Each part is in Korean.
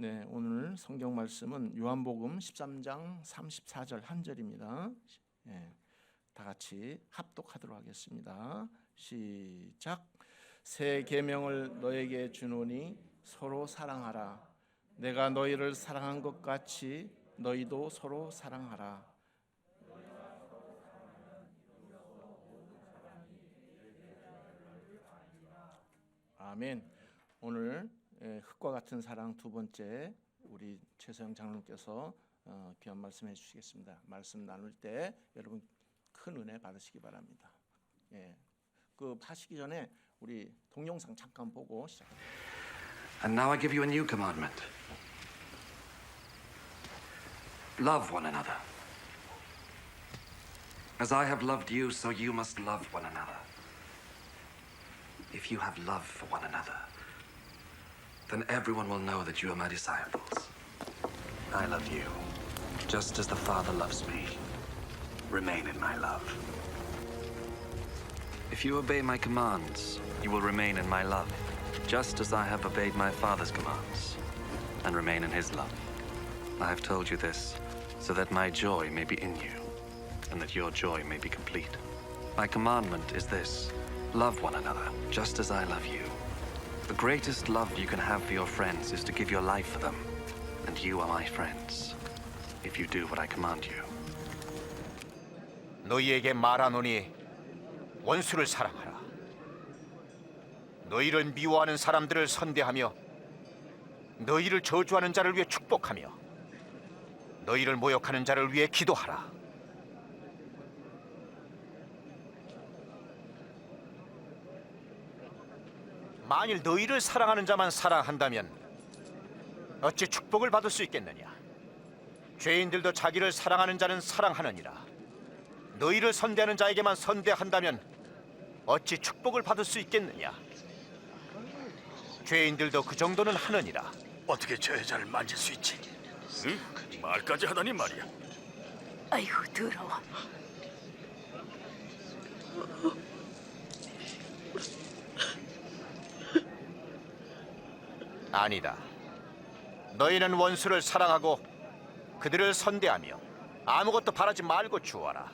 네, 오늘 성경 말씀은 요한복음 13장 34절 한 절입니다. 예, 다 같이 합독하도록 하겠습니다. 시작. 새 계명을 너에게 주노니 서로 사랑하라. 내가 너희를 사랑한 것 같이 너희도 서로 사랑하라. 아멘. 오늘 흙과 같은 사랑 두 번째 우리 최서영 장로님께서 귀한 말씀해 주시겠습니다. 말씀 나눌 때 여러분 큰 은혜 받으시기 바랍니다. 예, 그 하시기 전에 우리 동영상 잠깐 보고 시작합니다. And now I give you a new commandment. Love one another. As I have loved you, so you must love one another. If you have love for one another, then everyone will know that you are my disciples. I love you, just as the Father loves me. Remain in my love. If you obey my commands, you will remain in my love, just as I have obeyed my Father's commands, and remain in his love. I have told you this, so that my joy may be in you, and that your joy may be complete. My commandment is this: love one another, just as I love you. The greatest love you can have for your friends is to give your life for them, and you are my friends, if you do what I command you. 너희에게 말하노니 원수를 사랑하라. 너희를 미워하는 사람들을 선대하며 너희를 저주하는 자를 위해 축복하며 너희를 모욕하는 자를 위해 기도하라. 만일 너희를 사랑하는 자만 사랑한다면 어찌 축복을 받을 수 있겠느냐? 죄인들도 자기를 사랑하는 자는 사랑하느니라. 너희를 선대하는 자에게만 선대한다면 어찌 축복을 받을 수 있겠느냐? 죄인들도 그 정도는 하느니라. 어떻게 저 여자를 만질 수 있지? 응? 말까지 하다니 말이야. 아이고 더러워. 아니다. 너희는 원수를 사랑하고 그들을 선대하며 아무것도 바라지 말고 주어라.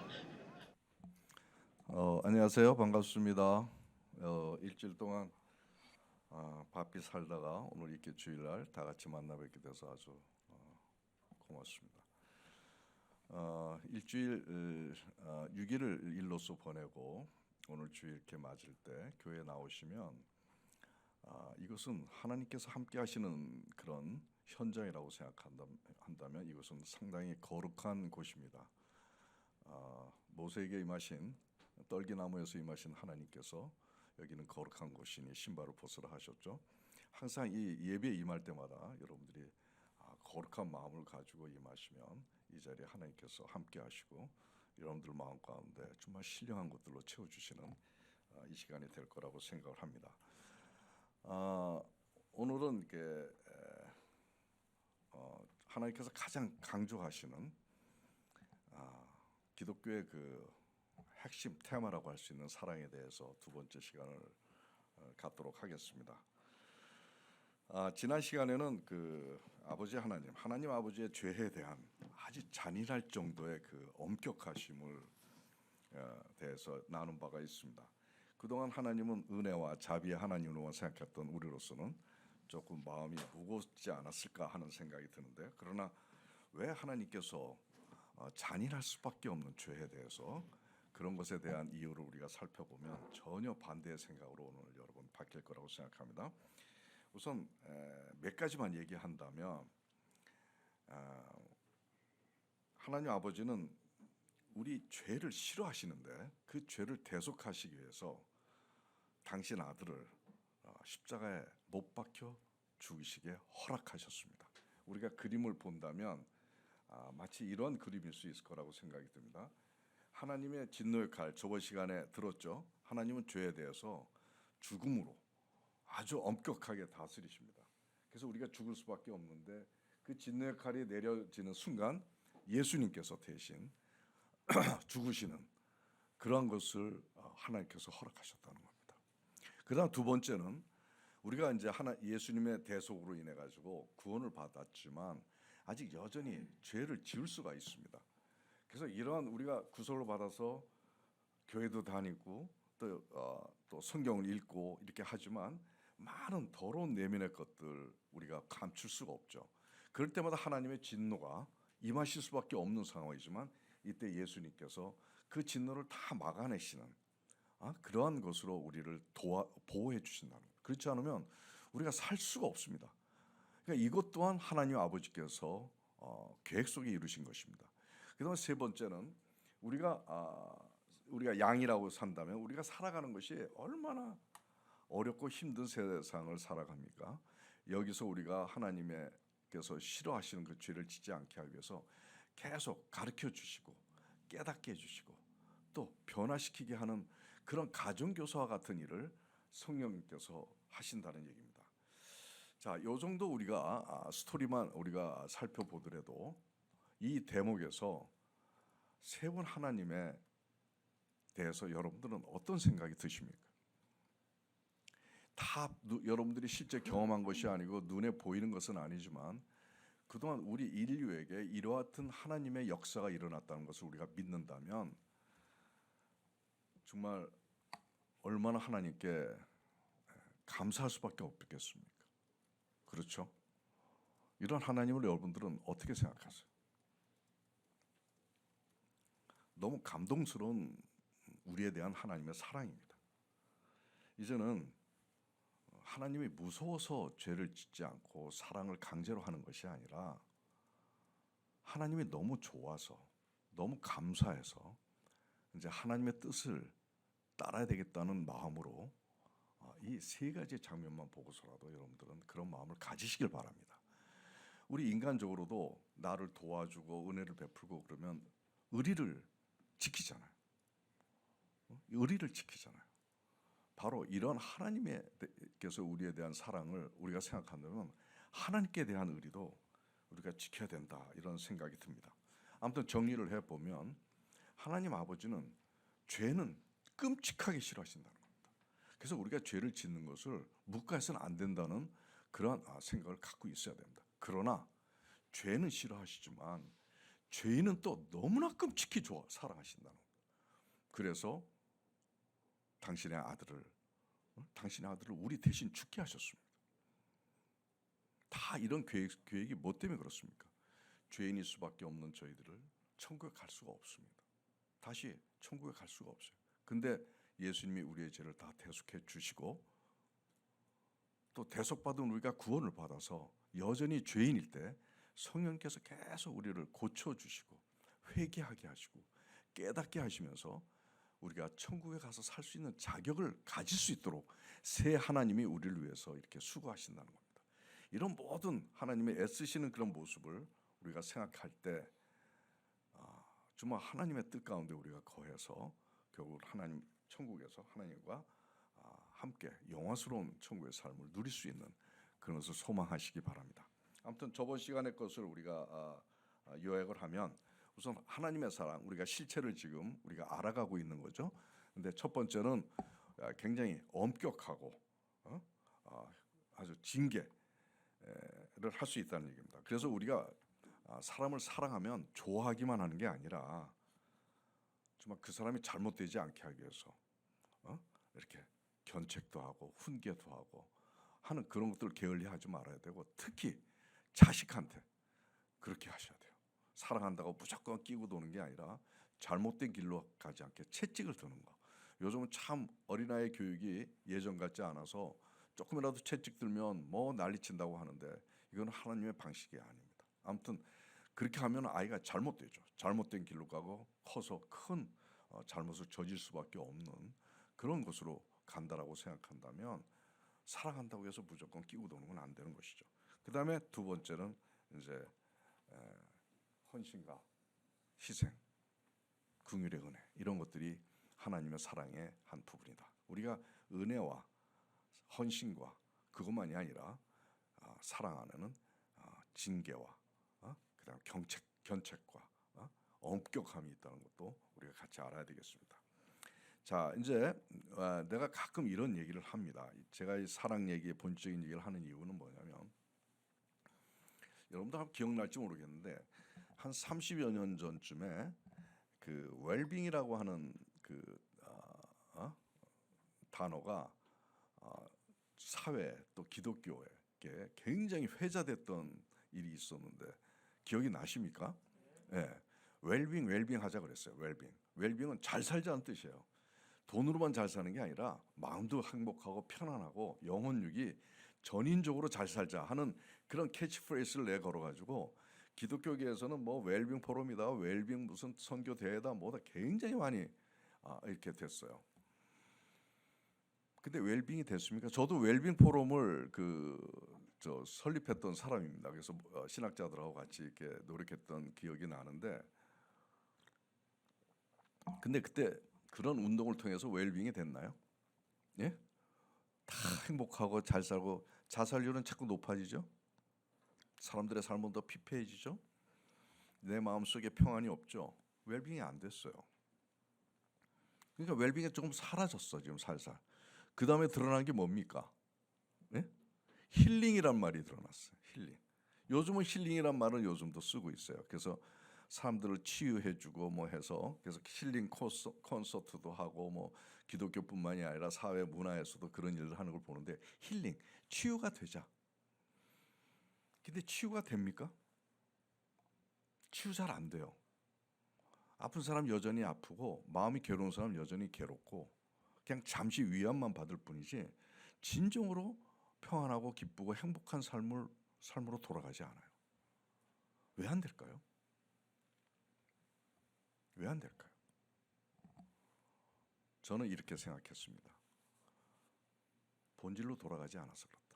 안녕하세요. 반갑습니다. 일주일 동안 바삐 살다가 오늘 이렇게 주일날 다 같이 만나 뵙게 돼서 아주 고맙습니다. 일주일 6일을 일로서 보내고 오늘 주일 이렇게 맞을 때 교회에 나오시면 이것은 하나님께서 함께 하시는 그런 현장이라고 생각한다면 이것은 상당히 거룩한 곳입니다. 모세에게 임하신 떨기나무에서 임하신 하나님께서 여기는 거룩한 곳이니 신발을 벗으라 하셨죠. 항상 이 예배에 임할 때마다 여러분들이 거룩한 마음을 가지고 임하시면 이 자리에 하나님께서 함께 하시고 여러분들 마음 가운데 정말 신령한 것들로 채워주시는 이 시간이 될 거라고 생각을 합니다. 오늘은 이렇게 하나님께서 가장 강조하시는 기독교의 그 핵심 테마라고 할 수 있는 사랑에 대해서 두 번째 시간을 갖도록 하겠습니다. 지난 시간에는 그 아버지 하나님 아버지의 죄에 대한 아주 잔인할 정도의 그 엄격하심을 대해서 나눈 바가 있습니다. 그동안 하나님은 은혜와 자비의 하나님으로만 생각했던 우리로서는 조금 마음이 무겁지 않았을까 하는 생각이 드는데, 그러나 왜 하나님께서 잔인할 수밖에 없는 죄에 대해서 그런 것에 대한 이유를 우리가 살펴보면 전혀 반대의 생각으로 오늘 여러분 바뀔 거라고 생각합니다. 우선 몇 가지만 얘기한다면 하나님 아버지는 우리 죄를 싫어하시는데 그 죄를 대속하시기 위해서 당신 아들을 십자가에 못 박혀 죽이시게 허락하셨습니다. 우리가 그림을 본다면 마치 이런 그림일 수 있을 거라고 생각이 듭니다. 하나님의 진노의 칼, 저번 시간에 들었죠. 하나님은 죄에 대해서 죽음으로 아주 엄격하게 다스리십니다. 그래서 우리가 죽을 수밖에 없는데 그 진노의 칼이 내려지는 순간 예수님께서 대신 죽으시는 그런 것을 하나님께서 허락하셨다는 겁니다. 그다음 두 번째는 우리가 이제 예수님의 대속으로 인해 가지고 구원을 받았지만 아직 여전히 죄를 지을 수가 있습니다. 그래서 이러한 우리가 구속을 받아서 교회도 다니고 또 성경을 읽고 이렇게 하지만 많은 더러운 내면의 것들 우리가 감출 수가 없죠. 그럴 때마다 하나님의 진노가 임하실 수밖에 없는 상황이지만 이때 예수님께서 그 진노를 다 막아내시는 그러한 것으로 우리를 보호해 주신다는 거예요. 그렇지 않으면 우리가 살 수가 없습니다. 그러니까 이것 또한 하나님 아버지께서 계획 속에 이루신 것입니다. 그다음에 세 번째는 우리가 양이라고 산다면 우리가 살아가는 것이 얼마나 어렵고 힘든 세상을 살아갑니까? 여기서 우리가 하나님께서 싫어하시는 그 죄를 짓지 않게 하기 위해서 계속 가르쳐 주시고 깨닫게 해주시고 또 변화시키게 하는 그런 가정교사와 같은 일을 성령님께서 하신다는 얘기입니다. 자, 요 정도 우리가 스토리만 우리가 살펴보더라도 이 대목에서 세 분 하나님에 대해서 여러분들은 어떤 생각이 드십니까? 다 여러분들이 실제 경험한 것이 아니고 눈에 보이는 것은 아니지만 그동안 우리 인류에게 이와 같은 하나님의 역사가 일어났다는 것을 우리가 믿는다면 정말 얼마나 하나님께 감사할 수밖에 없겠습니까? 그렇죠? 이런 하나님을 여러분들은 어떻게 생각하세요? 너무 감동스러운 우리에 대한 하나님의 사랑입니다. 이제는 하나님이 무서워서 죄를 짓지 않고 사랑을 강제로 하는 것이 아니라 하나님이 너무 좋아서 너무 감사해서 이제 하나님의 뜻을 따라야 되겠다는 마음으로 이 세 가지 장면만 보고서라도 여러분들은 그런 마음을 가지시길 바랍니다. 우리 인간적으로도 나를 도와주고 은혜를 베풀고 그러면 의리를 지키잖아요. 의리를 지키잖아요. 바로 이런 하나님께서 우리에 대한 사랑을 우리가 생각한다면 하나님께 대한 의리도 우리가 지켜야 된다 이런 생각이 듭니다. 아무튼 정리를 해보면 하나님 아버지는 죄는 끔찍하게 싫어하신다는 겁니다. 그래서 우리가 죄를 짓는 것을 묵과해서는 안 된다는 그러한 생각을 갖고 있어야 됩니다. 그러나 죄는 싫어하시지만 죄인은 또 너무나 끔찍히 사랑하신다는 겁니다. 그래서 당신의 아들을 우리 대신 죽게 하셨습니다. 다 이런 계획이 뭐 때문에 그렇습니까? 죄인일 수밖에 없는 저희들을 천국에 갈 수가 없습니다. 다시 천국에 갈 수가 없어요. 근데 예수님이 우리의 죄를 다 대속해 주시고 또 대속받은 우리가 구원을 받아서 여전히 죄인일 때 성령께서 계속 우리를 고쳐주시고 회개하게 하시고 깨닫게 하시면서 우리가 천국에 가서 살 수 있는 자격을 가질 수 있도록 새 하나님이 우리를 위해서 이렇게 수고하신다는 겁니다. 이런 모든 하나님의 애쓰시는 그런 모습을 우리가 생각할 때 정말 하나님의 뜻 가운데 우리가 거해서 결국 하나님 천국에서 하나님과 함께 영화스러운 천국의 삶을 누릴 수 있는 그런 것을 소망하시기 바랍니다. 아무튼 저번 시간의 것을 우리가 요약을 하면 우선 하나님의 사랑 우리가 실체를 지금 우리가 알아가고 있는 거죠. 근데 첫 번째는 굉장히 엄격하고 아주 징계를 할 수 있다는 얘기입니다. 그래서 우리가 사람을 사랑하면 좋아하기만 하는 게 아니라 정말 그 사람이 잘못되지 않게 하기 위해서 이렇게 견책도 하고 훈계도 하고 하는 그런 것들을 게을리하지 말아야 되고 특히 자식한테 그렇게 하셔야 돼요. 사랑한다고 무조건 끼고 도는 게 아니라 잘못된 길로 가지 않게 채찍을 드는 거. 요즘은 참 어린아이 교육이 예전 같지 않아서 조금이라도 채찍 들면 뭐 난리친다고 하는데 이건 하나님의 방식이 아닙니다. 아무튼 그렇게 하면 아이가 잘못되죠. 잘못된 길로 가고 커서 큰 잘못을 저질 수밖에 없는 그런 것으로 간다라고 생각한다면 사랑한다고 해서 무조건 끼고 도는 건 안 되는 것이죠. 그 다음에 두 번째는 이제 헌신과 희생, 긍휼의 은혜 이런 것들이 하나님의 사랑의 한 부분이다. 우리가 은혜와 헌신과 그것만이 아니라 사랑 안에는 징계와 그다음 견책과 엄격함이 있다는 것도 우리가 같이 알아야 되겠습니다. 자, 이제 내가 가끔 이런 얘기를 합니다. 제가 이 사랑 얘기의 본질적인 얘기를 하는 이유는 뭐냐면, 여러분도 한번 기억날지 모르겠는데 한 30여 년 전쯤에 그 웰빙이라고 하는 그 단어가 사회 또 기독교에 굉장히 회자됐던 일이 있었는데 기억이 나십니까? 예, 웰빙 하자 그랬어요. 웰빙은 잘 살자는 뜻이에요. 돈으로만 잘 사는 게 아니라 마음도 행복하고 편안하고 영혼육이 전인적으로 잘 살자 하는 그런 캐치프레이즈를 내 걸어가지고 기독교계에서는 뭐 웰빙 포럼이다, 웰빙 무슨 선교 대회다, 뭐다 굉장히 많이 이렇게 됐어요. 근데 웰빙이 됐습니까? 저도 웰빙 포럼을 설립했던 사람입니다. 그래서 신학자들하고 같이 이렇게 노력했던 기억이 나는데, 근데 그때 그런 운동을 통해서 웰빙이 됐나요? 예? 다 행복하고 잘 살고 자살률은 자꾸 높아지죠. 사람들의 삶은 더 피폐해지죠. 내 마음속에 평안이 없죠. 웰빙이 안 됐어요. 그러니까 웰빙이 조금 사라졌어 지금 살살. 그 다음에 드러난 게 뭡니까? 예? 힐링이란 말이 드러났어요. 힐링. 요즘은 힐링이란 말은 요즘도 쓰고 있어요. 그래서 사람들을 치유해주고 뭐 해서 그래서 힐링 콘서트도 하고 뭐 기독교뿐만이 아니라 사회 문화에서도 그런 일을 하는 걸 보는데 힐링, 치유가 되자. 근데 치유가 됩니까? 치유 잘 안 돼요. 아픈 사람 여전히 아프고 마음이 괴로운 사람 여전히 괴롭고 그냥 잠시 위안만 받을 뿐이지 진정으로 평안하고 기쁘고 행복한 삶으로 돌아가지 않아요. 왜 안 될까요? 왜 안 될까요? 저는 이렇게 생각했습니다. 본질로 돌아가지 않아서 그렇다.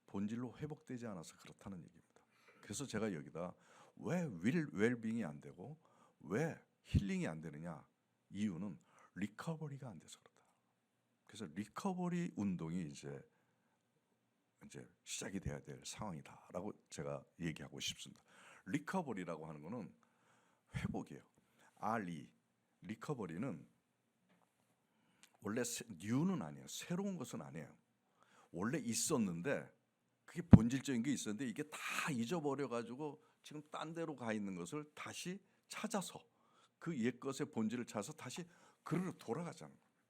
본질로 회복되지 않아서 그렇다는 얘기입니다. 그래서 제가 여기다 왜 웰빙이 안 되고 왜 힐링이 안 되느냐? 이유는 리커버리가 안 돼서 그렇다. 그래서 리커버리 운동이 이제 시작이 돼야 될 상황이다라고 제가 얘기하고 싶습니다. 리커버리라고 하는 거는 회복이에요. 리커버리는 원래 뉴는 아니에요. 새로운 것은 아니에요. 원래 있었는데 그게 본질적인 게 있었는데 이게 다 잊어버려 가지고 지금 딴 데로 가 있는 것을 다시 찾아서 그 옛 것의 본질을 찾아서 다시 그리로 돌아가자는 겁니다.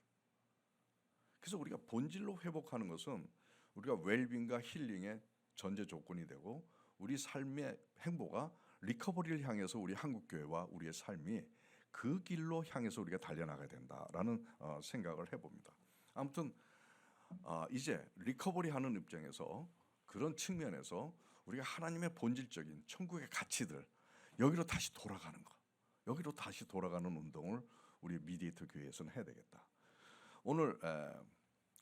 그래서 우리가 본질로 회복하는 것은 우리가 웰빙과 힐링의 전제 조건이 되고 우리 삶의 행보가 리커버리를 향해서 우리 한국교회와 우리의 삶이 그 길로 향해서 우리가 달려나가야 된다라는 생각을 해봅니다. 아무튼 이제 리커버리하는 입장에서 그런 측면에서 우리가 하나님의 본질적인 천국의 가치들 여기로 다시 돌아가는 것, 여기로 다시 돌아가는 운동을 우리 미디에이터 교회에서는 해야 되겠다. 오늘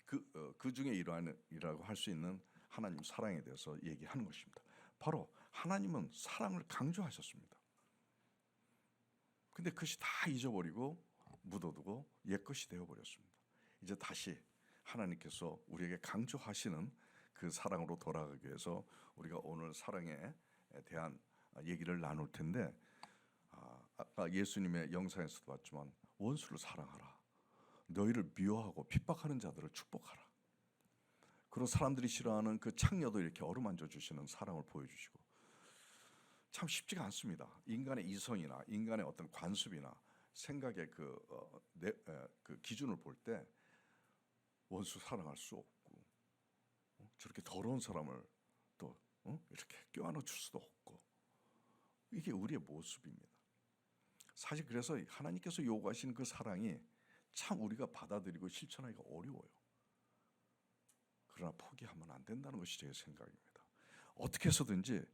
그 중에 일환이라고 할 수 있는 하나님 사랑에 대해서 얘기하는 것입니다. 바로 하나님은 사랑을 강조하셨습니다. 근데 그것이 다 잊어버리고 묻어두고 옛것이 되어버렸습니다. 이제 다시 하나님께서 우리에게 강조하시는 그 사랑으로 돌아가기 위해서 우리가 오늘 사랑에 대한 얘기를 나눌 텐데 아까 예수님의 영상에서도 봤지만 원수를 사랑하라. 너희를 미워하고 핍박하는 자들을 축복하라. 그리고 사람들이 싫어하는 그 창녀도 이렇게 어루만져 주시는 사랑을 보여주시고 참 쉽지가 않습니다. 인간의 이성이나 인간의 어떤 관습이나 생각의 그 기준을 볼 때 원수 사랑할 수 없고 저렇게 더러운 사람을 또 이렇게 껴안아 줄 수도 없고 이게 우리의 모습입니다. 사실 그래서 하나님께서 요구하시는 그 사랑이 참 우리가 받아들이고 실천하기가 어려워요. 그러나 포기하면 안 된다는 것이 제 생각입니다. 어떻게 해서든지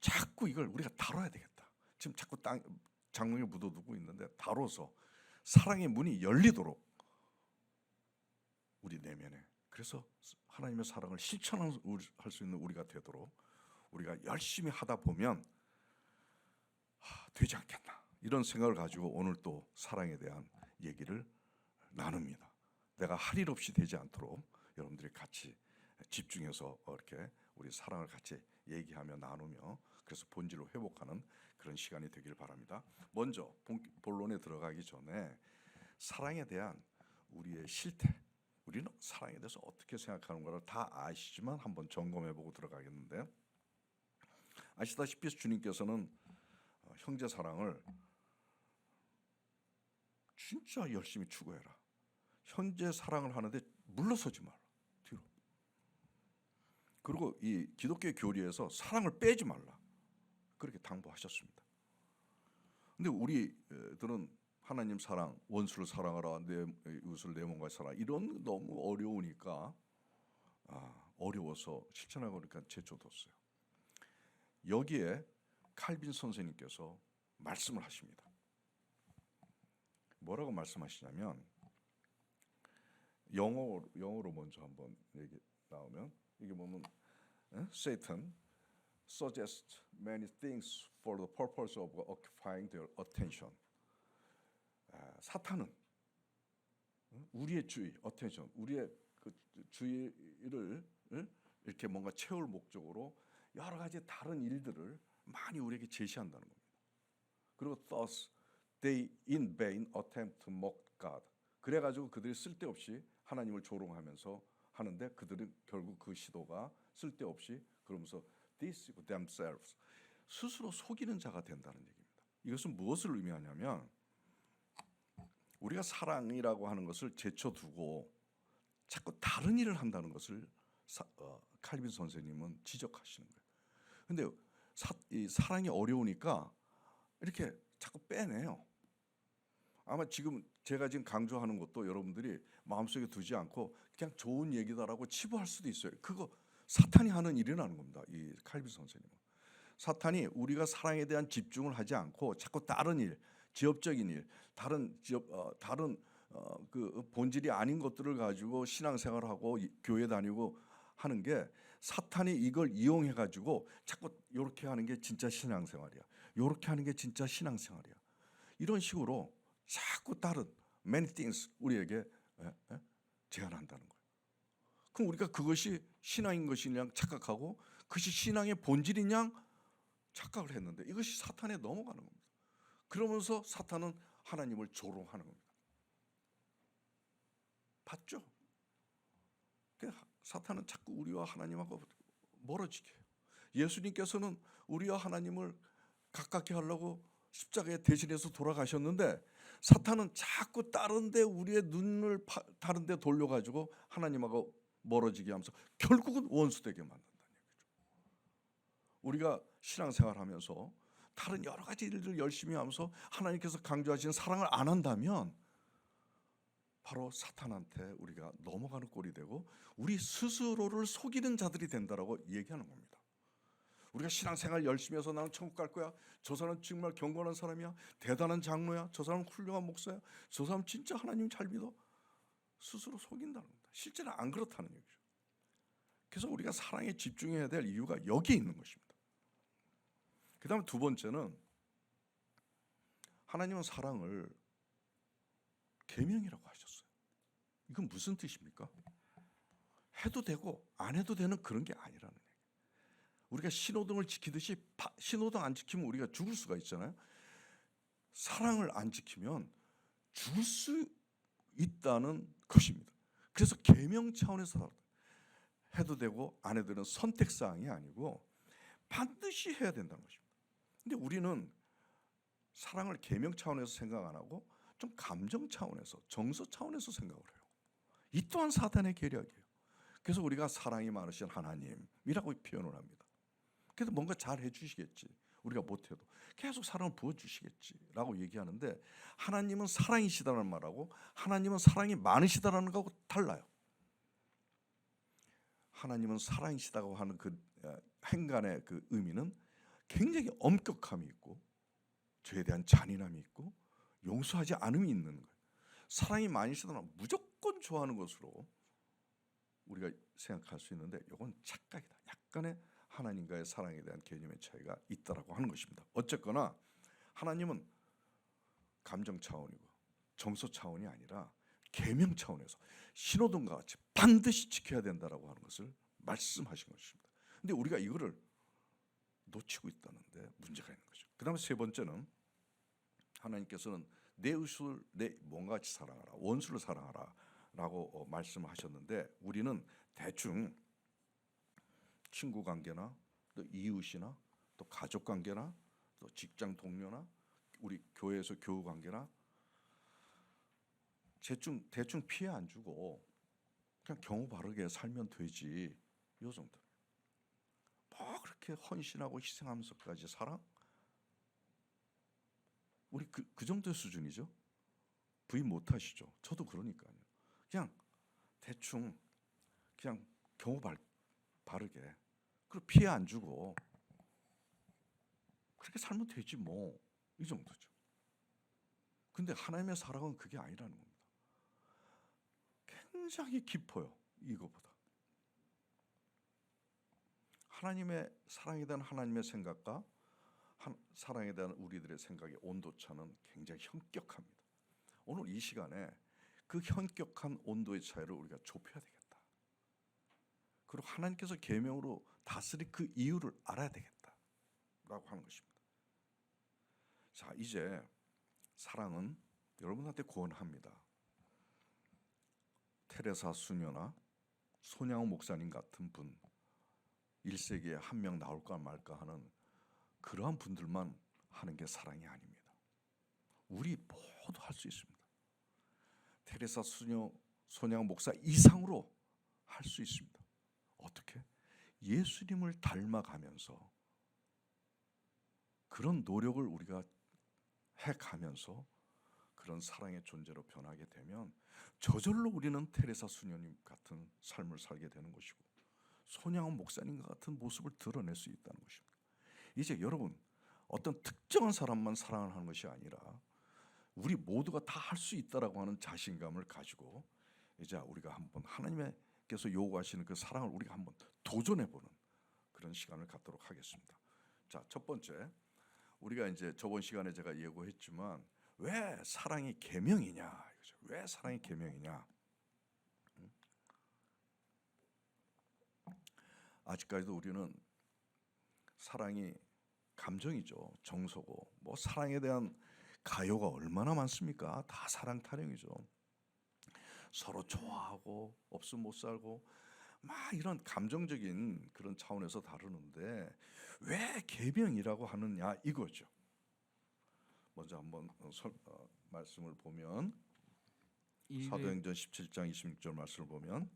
자꾸 이걸 우리가 다뤄야 되겠다. 지금 자꾸 장롱에 묻어두고 있는데 다뤄서 사랑의 문이 열리도록 우리 내면에 그래서 하나님의 사랑을 실천할 수 있는 우리가 되도록 우리가 열심히 하다 보면 되지 않겠나 이런 생각을 가지고 오늘 또 사랑에 대한 얘기를 나눕니다. 내가 할 일 없이 되지 않도록 여러분들이 같이 집중해서 이렇게 우리 사랑을 같이 얘기하며 나누며 그래서 본질로 회복하는 그런 시간이 되길 바랍니다. 먼저 본론에 들어가기 전에 사랑에 대한 우리의 실태, 우리는 사랑에 대해서 어떻게 생각하는가를 다 아시지만 한번 점검해보고 들어가겠는데, 아시다시피 주님께서는 형제 사랑을 진짜 열심히 추구해라. 형제 사랑을 하는데 물러서지 말라. 뒤로. 그리고 이 기독교 교리에서 사랑을 빼지 말라. 그렇게 당부하셨습니다. 근데 우리들은 하나님 사랑, 원수를 사랑하라, 내 이웃을 내 몸과 사랑, 이런 너무 어려우니까 어려워서 실천하고 그러니까 제쳐뒀어요. 여기에 칼빈 선생님께서 말씀을 하십니다. 뭐라고 말씀하시냐면, 영어로 먼저 한번 얘기 나오면, 이게 보면 Satan suggests many things for the purpose of occupying their attention. 사탄은 우리의 주의, attention, 우리의 그 주의를 이렇게 뭔가 채울 목적으로 여러 가지 다른 일들을 많이 우리에게 제시한다는 겁니다. 그리고 thus they in vain attempt to mock God. 그래가지고 그들이 쓸데없이 하나님을 조롱하면서 하는데, 그들은 결국 그 시도가 쓸데없이 그러면서 deceive themselves, 스스로 속이는 자가 된다는 얘기입니다. 이것은 무엇을 의미하냐면, 우리가 사랑이라고 하는 것을 제쳐두고 자꾸 다른 일을 한다는 것을 칼빈 선생님은 지적하시는 거예요. 근데 이 사랑이 어려우니까 이렇게 자꾸 빼내요. 아마 제가 지금 강조하는 것도 여러분들이 마음속에 두지 않고 그냥 좋은 얘기다라고 치부할 수도 있어요. 그거 사탄이 하는 일이라는 겁니다. 이 칼빈 선생님은. 사탄이 우리가 사랑에 대한 집중을 하지 않고 자꾸 다른 일, 지엽적인 일, 다른 그 본질이 아닌 것들을 가지고 신앙생활하고 교회 다니고 하는 게, 사탄이 이걸 이용해 가지고 자꾸 이렇게 하는 게 진짜 신앙생활이야, 이렇게 하는 게 진짜 신앙생활이야, 이런 식으로 자꾸 다른 many things 우리에게 제안한다는 거예요. 그럼 우리가 그것이 신앙인 것이냐 착각하고, 그것이 신앙의 본질이냐 착각을 했는데, 이것이 사탄에 넘어가는 겁니다. 그러면서 사탄은 하나님을 조롱하는 겁니다. 봤죠? 사탄은 자꾸 우리와 하나님하고 멀어지게 해요. 예수님께서는 우리와 하나님을 가깝게 하려고 십자가에 대신해서 돌아가셨는데, 사탄은 자꾸 다른데 우리의 눈을 다른데 돌려가지고 하나님하고 멀어지게 하면서 결국은 원수되게 만든다는 얘기죠. 우리가 신앙생활하면서 다른 여러 가지 일들을 열심히 하면서 하나님께서 강조하신 사랑을 안 한다면 바로 사탄한테 우리가 넘어가는 꼴이 되고 우리 스스로를 속이는 자들이 된다라고 얘기하는 겁니다. 우리가 신앙생활 열심히 해서 나는 천국 갈 거야, 저 사람 정말 경건한 사람이야, 대단한 장로야, 저 사람 훌륭한 목사야, 저 사람 진짜 하나님 잘 믿어, 스스로 속인다는 겁니다. 실제는 안 그렇다는 얘기죠. 그래서 우리가 사랑에 집중해야 될 이유가 여기에 있는 것입니다. 그 다음에 두 번째는, 하나님은 사랑을 계명이라고 하셨어요. 이건 무슨 뜻입니까? 해도 되고 안 해도 되는 그런 게 아니라는 얘기예요. 우리가 신호등을 지키듯이 신호등 안 지키면 우리가 죽을 수가 있잖아요. 사랑을 안 지키면 죽을 수 있다는 것입니다. 그래서 계명 차원에서 해도 되고 안 해도 되는 선택사항이 아니고 반드시 해야 된다는 것입니다. 근데 우리는 사랑을 계명 차원에서 생각 안 하고 좀 감정 차원에서, 정서 차원에서 생각을 해요. 이 또한 사탄의 계략이에요. 그래서 우리가 사랑이 많으신 하나님이라고 표현을 합니다. 그래서 뭔가 잘 해주시겠지, 우리가 못해도 계속 사랑을 부어주시겠지라고 얘기하는데, 하나님은 사랑이시다는 말하고 하나님은 사랑이 많으시다는 거하고 달라요. 하나님은 사랑이시다고 하는 그 행간의 그 의미는 굉장히 엄격함이 있고 죄에 대한 잔인함이 있고 용서하지 않음이 있는 거예요. 사랑이 많으시다는 무조건 좋아하는 것으로 우리가 생각할 수 있는데, 이건 착각이다. 약간의 하나님과의 사랑에 대한 개념의 차이가 있다라고 하는 것입니다. 어쨌거나 하나님은 감정 차원이고 정서 차원이 아니라 계명 차원에서 신호등과 같이 반드시 지켜야 된다라고 하는 것을 말씀하신 것입니다. 근데 우리가 이거를 놓치고 있다는데 문제가 있는 거죠. 그다음에 세 번째는, 하나님께서는 내 이웃을 내 몸같이 사랑하라, 원수를 사랑하라라고 말씀하셨는데 우리는 대충 친구 관계나 또 이웃이나 또 가족 관계나 또 직장 동료나 우리 교회에서 교우 관계나 대충 피해 안 주고 그냥 경우 바르게 살면 되지. 요 정도. 뭐 그렇게 헌신하고 희생하면서까지 사랑? 우리 그 정도의 수준이죠. 부인 못 하시죠. 저도 그러니까요. 그냥 대충 그냥 경우 바르게 그리고 피해 안 주고 그렇게 살면 되지 뭐. 이 정도죠. 근데 하나님의 사랑은 그게 아니라는 겁니다. 굉장히 깊어요. 이거보다. 하나님의 사랑에 대한 하나님의 생각과 사랑에 대한 우리들의 생각의 온도차는 굉장히 현격합니다. 오늘 이 시간에 그 현격한 온도의 차이를 우리가 좁혀야 되겠다. 그리고 하나님께서 계명으로 다스릴 그 이유를 알아야 되겠다라고 하는 것입니다. 자, 이제 사랑은 여러분한테 구원합니다. 테레사 수녀나 손양호 목사님 같은 분, 1세기에 한 명 나올까 말까 하는 그러한 분들만 하는 게 사랑이 아닙니다. 우리 모두 할 수 있습니다. 테레사 수녀, 손양호 목사 이상으로 할 수 있습니다. 어떻게? 예수님을 닮아가면서 그런 노력을 우리가 해가면서 그런 사랑의 존재로 변하게 되면 저절로 우리는 테레사 수녀님 같은 삶을 살게 되는 것이고 손양호 목사님과 같은 모습을 드러낼 수 있다는 것입니다. 이제 여러분 어떤 특정한 사람만 사랑을 하는 것이 아니라 우리 모두가 다 할 수 있다라고 하는 자신감을 가지고 이제 우리가 한번 하나님께서 요구하시는 그 사랑을 우리가 한번 도전해보는 그런 시간을 갖도록 하겠습니다. 자, 첫 번째 우리가 이제 저번 시간에 제가 예고했지만 왜 사랑이 계명이냐 이거죠. 왜 사랑이 계명이냐? 아직까지도 우리는 사랑이 감정이죠. 정서고 뭐 사랑에 대한 가요가 얼마나 많습니까? 다 사랑 타령이죠. 서로 좋아하고 없으면 못 살고 막 이런 감정적인 그런 차원에서 다루는데 왜 계명이라고 하느냐 이거죠. 먼저 한번 말씀을 보면 사도행전 17장 26절 말씀을 보면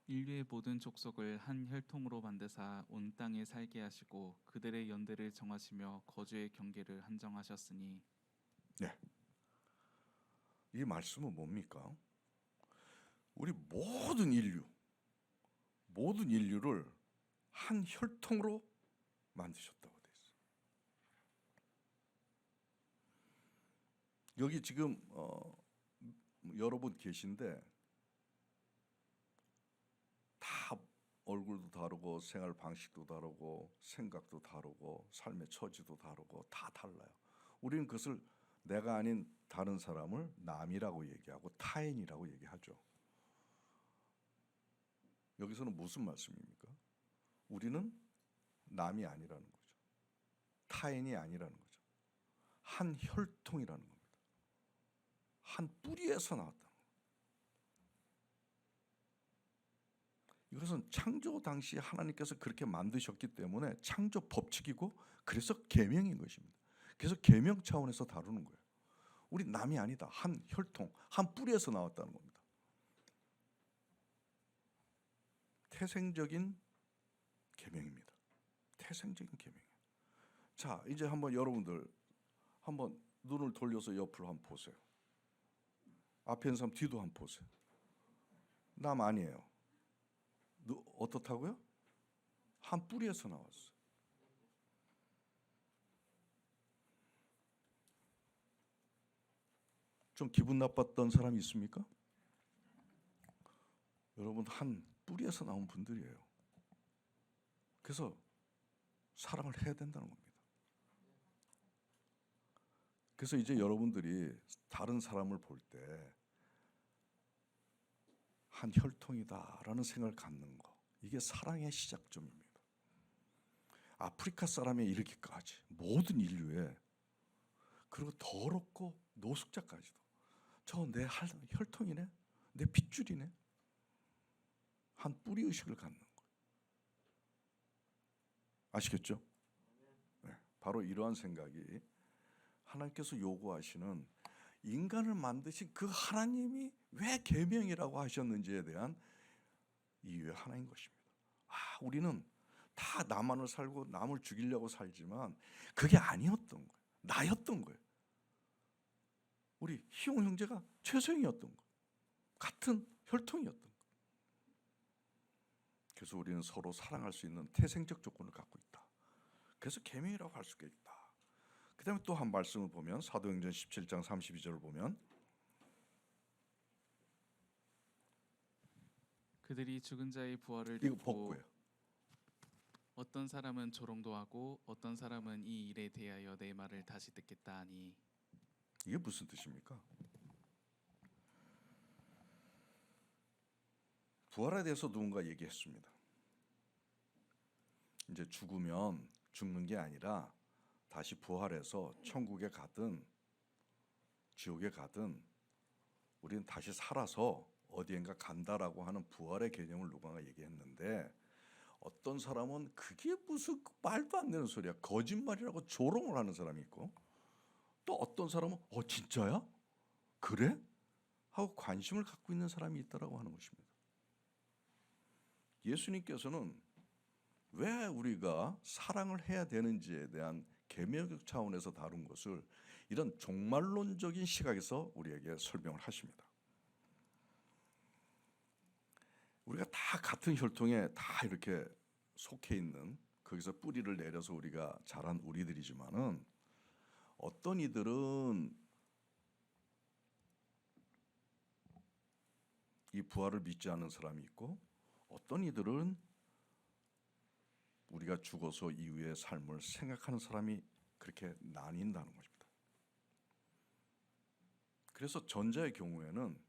인류의 모든 족속을 한 혈통으로 만드사 온 땅에 살게 하시고 그들의 연대를 정하시며 거주의 경계를 한정하셨으니. 네. 이 말씀은 뭡니까? 우리 모든 인류를 한 혈통으로 만드셨다고 돼 있어요. 여기 지금 여러분 계신데 다 얼굴도 다르고 생활 방식도 다르고 생각도 다르고 삶의 처지도 다르고 다 달라요. 우리는 그것을 내가 아닌 다른 사람을 남이라고 얘기하고 타인이라고 얘기하죠. 여기서는 무슨 말씀입니까? 우리는 남이 아니라는 거죠. 타인이 아니라는 거죠. 한 혈통이라는 겁니다. 한 뿌리에서 나왔다는 거예요. 이것은 창조 당시 하나님께서 그렇게 만드셨기 때문에 창조 법칙이고 그래서 계명인 것입니다. 그래서 계명 차원에서 다루는 거예요. 우리 남이 아니다. 한 혈통, 한 뿌리에서 나왔다는 겁니다. 태생적인 계명입니다. 태생적인 계명. 자, 이제 한번 여러분들 한번 눈을 돌려서 옆으로 한번 보세요. 앞에 있는 사람 뒤도 한번 보세요. 남 아니에요. 어떻다고요? 한 뿌리에서 나왔어요. 좀 기분 나빴던 사람이 있습니까? 여러분 한 뿌리에서 나온 분들이에요. 그래서 사랑을 해야 된다는 겁니다. 그래서 이제 여러분들이 다른 사람을 볼 때 한 혈통이다라는 생각을 갖는 거, 이게 사랑의 시작점입니다. 아프리카 사람이 이르기까지 모든 인류에 그리고 더럽고 노숙자까지도 저 내 혈통이네, 내 핏줄이네, 한 뿌리 의식을 갖는 거예요. 아시겠죠? 네, 바로 이러한 생각이 하나님께서 요구하시는 인간을 만드신 그 하나님이 왜 계명이라고 하셨는지에 대한 이유의 하나인 것입니다. 우리는 다 나만을 살고 남을 죽이려고 살지만 그게 아니었던 거예요. 나였던 거예요. 우리 희용 형제가 최소영이었던 거예요. 같은 혈통이었던 거예요. 그래서 우리는 서로 사랑할 수 있는 태생적 조건을 갖고 있다. 그래서 계명이라고 할 수가 있다. 그 다음에 또 한 말씀을 보면 사도행전 17장 32절을 보면 그들이 죽은 자의 부활을 이거 듣고 복구예요. 어떤 사람은 조롱도 하고 어떤 사람은 이 일에 대하여 내 말을 다시 듣겠다 하니 이게 무슨 뜻입니까? 부활에 대해서 누군가 얘기했습니다. 이제 죽으면 죽는 게 아니라 다시 부활해서 천국에 가든 지옥에 가든 우리는 다시 살아서 어디엔가 간다라고 하는 부활의 개념을 누군가 얘기했는데, 어떤 사람은 그게 무슨 말도 안 되는 소리야, 거짓말이라고 조롱을 하는 사람이 있고, 또 어떤 사람은 진짜야? 그래? 하고 관심을 갖고 있는 사람이 있다라고 하는 것입니다. 예수님께서는 왜 우리가 사랑을 해야 되는지에 대한 계명적 차원에서 다룬 것을 이런 종말론적인 시각에서 우리에게 설명을 하십니다. 우리가 다 같은 혈통에 다 이렇게 속해 있는, 거기서 뿌리를 내려서 우리가 자란 우리들이지만은 어떤 이들은 이 부활을 믿지 않는 사람이 있고, 어떤 이들은 우리가 죽어서 이후의 삶을 생각하는 사람이 그렇게 나뉜다는 것입니다. 그래서 전자의 경우에는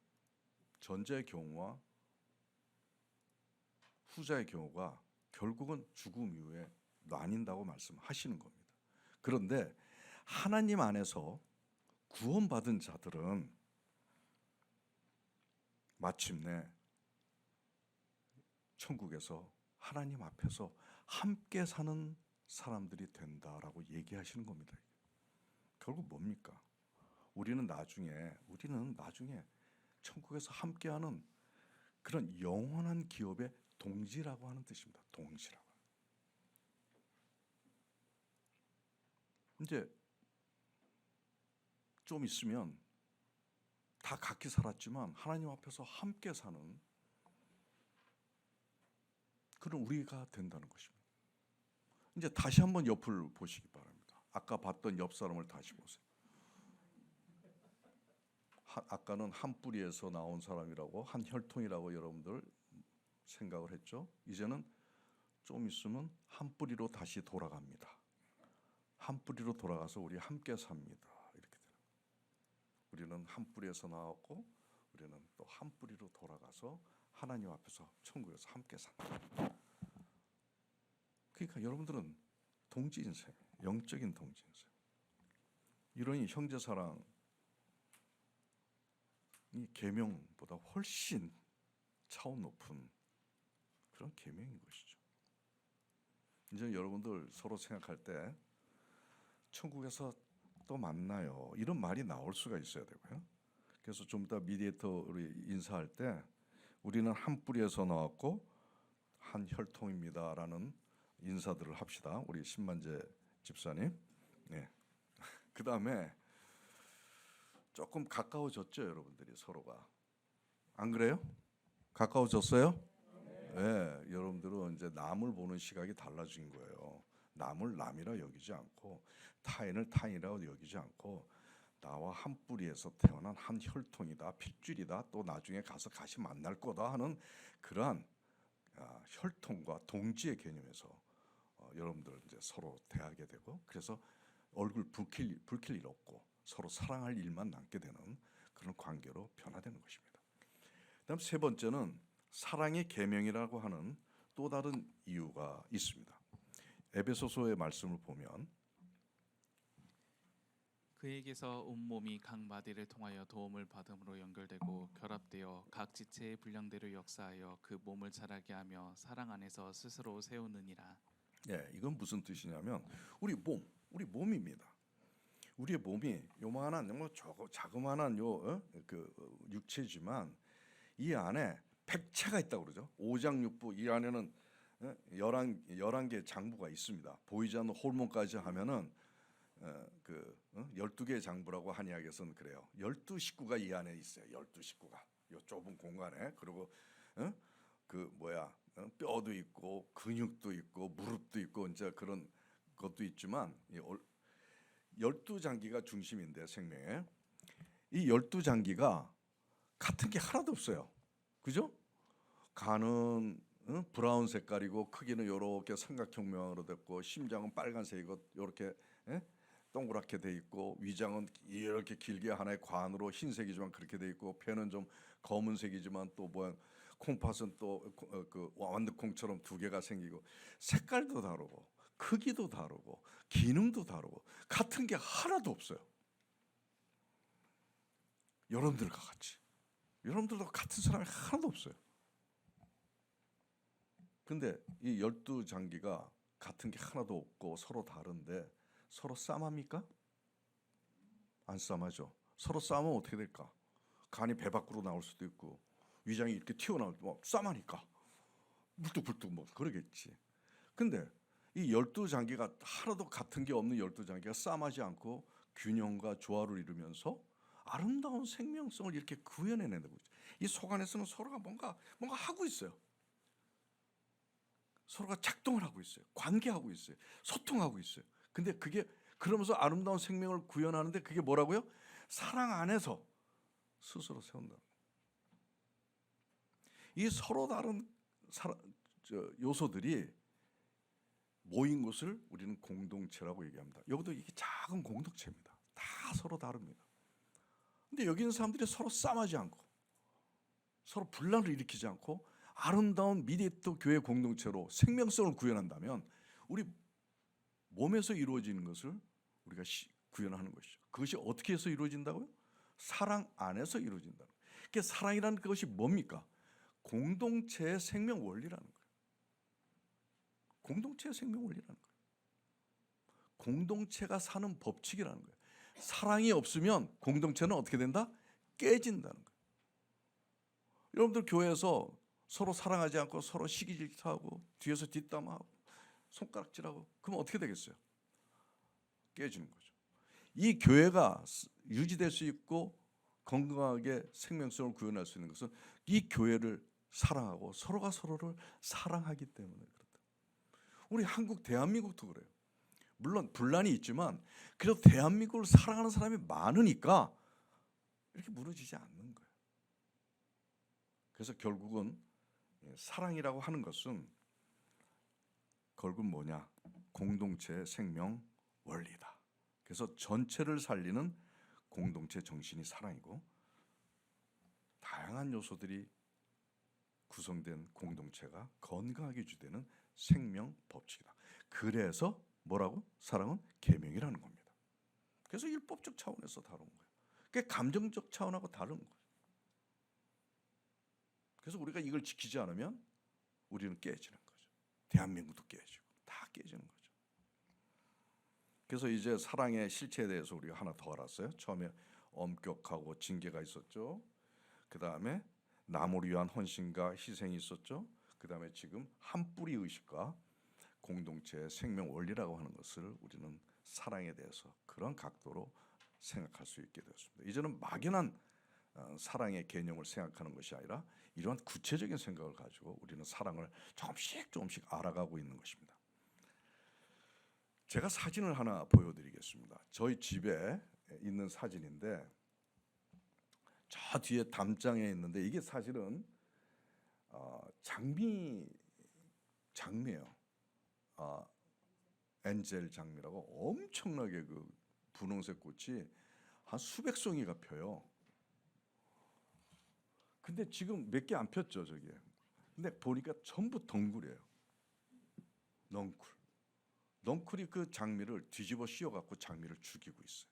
전자의 경우와 후자의 경우가 결국은 죽음 이후에 나뉜다고 말씀하시는 겁니다. 그런데 하나님 안에서 구원받은 자들은 마침내 천국에서 하나님 앞에서 함께 사는 사람들이 된다라고 얘기하시는 겁니다. 결국 뭡니까? 우리는 나중에 천국에서 함께하는 그런 영원한 기업의 동지라고 하는 뜻입니다. 동지라고. 이제 좀 있으면 다 각기 살았지만 하나님 앞에서 함께 사는 그런 우리가 된다는 것입니다. 이제 다시 한번 옆을 보시기 바랍니다. 아까 봤던 옆 사람을 다시 보세요. 아까는 한 뿌리에서 나온 사람이라고, 한 혈통이라고 여러분들 생각을 했죠. 이제는 좀 있으면 한 뿌리로 다시 돌아갑니다. 한 뿌리로 돌아가서 우리 함께 삽니다. 이렇게 되는 거예요. 우리는 한 뿌리에서 나왔고 우리는 또 한 뿌리로 돌아가서 하나님 앞에서 천국에서 함께 산다. 그러니까 여러분들은 동지 인생, 영적인 동지 인생. 이러니 형제 사랑이 계명보다 훨씬 차원 높은 그런 계명인 것이죠. 이제 여러분들 서로 생각할 때 천국에서 또 만나요, 이런 말이 나올 수가 있어야 되고요. 그래서 좀 이따 미디에이터 우리 인사할 때 우리는 한 뿌리에서 나왔고 한 혈통입니다라는 인사들을 합시다. 우리 신만재 집사님. 네. 그 다음에 조금 가까워졌죠, 여러분들이 서로가. 안 그래요? 가까워졌어요? 네. 여러분들은 이제 남을 보는 시각이 달라진 거예요. 남을 남이라 여기지 않고 타인을 타인이라고 여기지 않고 나와 한 뿌리에서 태어난 한 혈통이다, 핏줄이다, 또 나중에 가서 같이 만날 거다 하는 그러한 혈통과 동지의 개념에서 여러분들 이제 서로 대하게 되고, 그래서 얼굴 붉힐 일 없고 서로 사랑할 일만 남게 되는 그런 관계로 변화되는 것입니다. 그다음 세 번째는 사랑의 계명이라고 하는 또 다른 이유가 있습니다. 에베소서의 말씀을 보면 그에게서 온 몸이 각 마디를 통하여 도움을 받음으로 연결되고 결합되어 각 지체의 분량대로 역사하여 그 몸을 자라게 하며 사랑 안에서 스스로 세우느니라. 예, 이건 무슨 뜻이냐면 우리 몸입니다. 우리의 몸이 요만한 뭐 자그마한 그 육체지만 이 안에 백체가 있다고 그러죠. 오장육부 이 안에는 11개 장부가 있습니다. 보이지 않는 호르몬까지 하면은 12개의 장부라고 한의학에서는 그래요. 12식구가 이 안에 있어요. 12식구가 요 좁은 공간에. 그리고 뼈도 있고 근육도 있고 무릎도 있고 이제 그런 것도 있지만 12장기가 중심인데 생명에 이 12장기가 같은 게 하나도 없어요. 그죠? 간은 브라운 색깔이고 크기는 이렇게 삼각형 모양으로 됐고 심장은 빨간색이고 이렇게 동그랗게 돼 있고 위장은 이렇게 길게 하나의 관으로 흰색이지만 그렇게 돼 있고 폐는 좀 검은색이지만 또 모양 콩팥은 또 그 완두콩처럼 두 개가 생기고 색깔도 다르고 크기도 다르고 기능도 다르고 같은 게 하나도 없어요. 여러분들과 같이 여러분들도 같은 사람이 하나도 없어요. 근데 이 12장기가 같은 게 하나도 없고 서로 다른데 서로 싸움합니까? 안 싸움하죠. 서로 싸우면 어떻게 될까? 간이 배 밖으로 나올 수도 있고 위장이 이렇게 튀어나올 때 싸움하니까 불뚝불뚝 뭐 그러겠지. 근데 이 12장기가 하나도 같은 게 없는 12장기가 싸움하지 않고 균형과 조화를 이루면서 아름다운 생명성을 이렇게 구현해내는 거죠. 이 속 안에서는 서로가 뭔가 하고 있어요. 서로가 작동을 하고 있어요. 관계하고 있어요. 소통하고 있어요. 근데 그게 그러면서 아름다운 생명을 구현하는데 그게 뭐라고요? 사랑 안에서 스스로 세운다. 이 서로 다른 요소들이 모인 것을 우리는 공동체라고 얘기합니다. 여기도 이게 작은 공동체입니다. 다 서로 다릅니다. 근데 여기 있는 사람들이 서로 싸움하지 않고 서로 분란을 일으키지 않고 아름다운 미디에이터 교회 공동체로 생명성을 구현한다면 우리 몸에서 이루어지는 것을 우리가 구현하는 것이죠. 그것이 어떻게 해서 이루어진다고요? 사랑 안에서 이루어진다는 거예요. 그러니까 사랑이라는 것이 뭡니까? 공동체의 생명 원리라는 거예요. 공동체의 생명 원리라는 거예요. 공동체가 사는 법칙이라는 거예요. 사랑이 없으면 공동체는 어떻게 된다? 깨진다는 거예요. 여러분들 교회에서 서로 사랑하지 않고 서로 시기질투하고 뒤에서 뒷담화하고 손가락질하고 그러면 어떻게 되겠어요? 깨지는 거죠. 이 교회가 유지될 수 있고 건강하게 생명성을 구현할 수 있는 것은 이 교회를 사랑하고 서로가 서로를 사랑하기 때문에 그렇다. 우리 한국 대한민국도 그래요. 물론 분란이 있지만 그래도 대한민국을 사랑하는 사람이 많으니까 이렇게 무너지지 않는 거예요. 그래서 결국은 사랑이라고 하는 것은 결국 뭐냐? 공동체의 생명 원리다. 그래서 전체를 살리는 공동체 정신이 사랑이고 다양한 요소들이 구성된 공동체가 건강하게 유지되는 생명 법칙이다. 그래서 뭐라고? 사랑은 계명이라는 겁니다. 그래서 율법적 차원에서 다룬 거예요. 그게 감정적 차원하고 다른 거예요. 그래서 우리가 이걸 지키지 않으면 우리는 깨지는 거죠. 대한민국도 깨지고 다 깨지는 거죠. 그래서 이제 사랑의 실체에 대해서 우리가 하나 더 알았어요. 처음에 엄격하고 징계가 있었죠. 그 다음에 남을 위한 헌신과 희생이 있었죠. 그 다음에 지금 한 뿌리 의식과 공동체의 생명 원리라고 하는 것을 우리는 사랑에 대해서 그런 각도로 생각할 수 있게 되었습니다. 이제는 막연한 사랑의 개념을 생각하는 것이 아니라 이러한 구체적인 생각을 가지고 우리는 사랑을 조금씩 알아가고 있는 것입니다. 제가 사진을 하나 보여드리겠습니다. 저희 집에 있는 사진인데 저 뒤에 담장에 있는데 이게 사실은 장미예요. 엔젤 장미라고 엄청나게 그 분홍색 꽃이 한 수백 송이가 펴요. 근데 지금 몇 개 안 폈죠, 저기에. 근데 보니까 전부 덩굴이에요. 넝쿨. 넝쿨이 그 장미를 뒤집어 씌워 갖고 장미를 죽이고 있어요.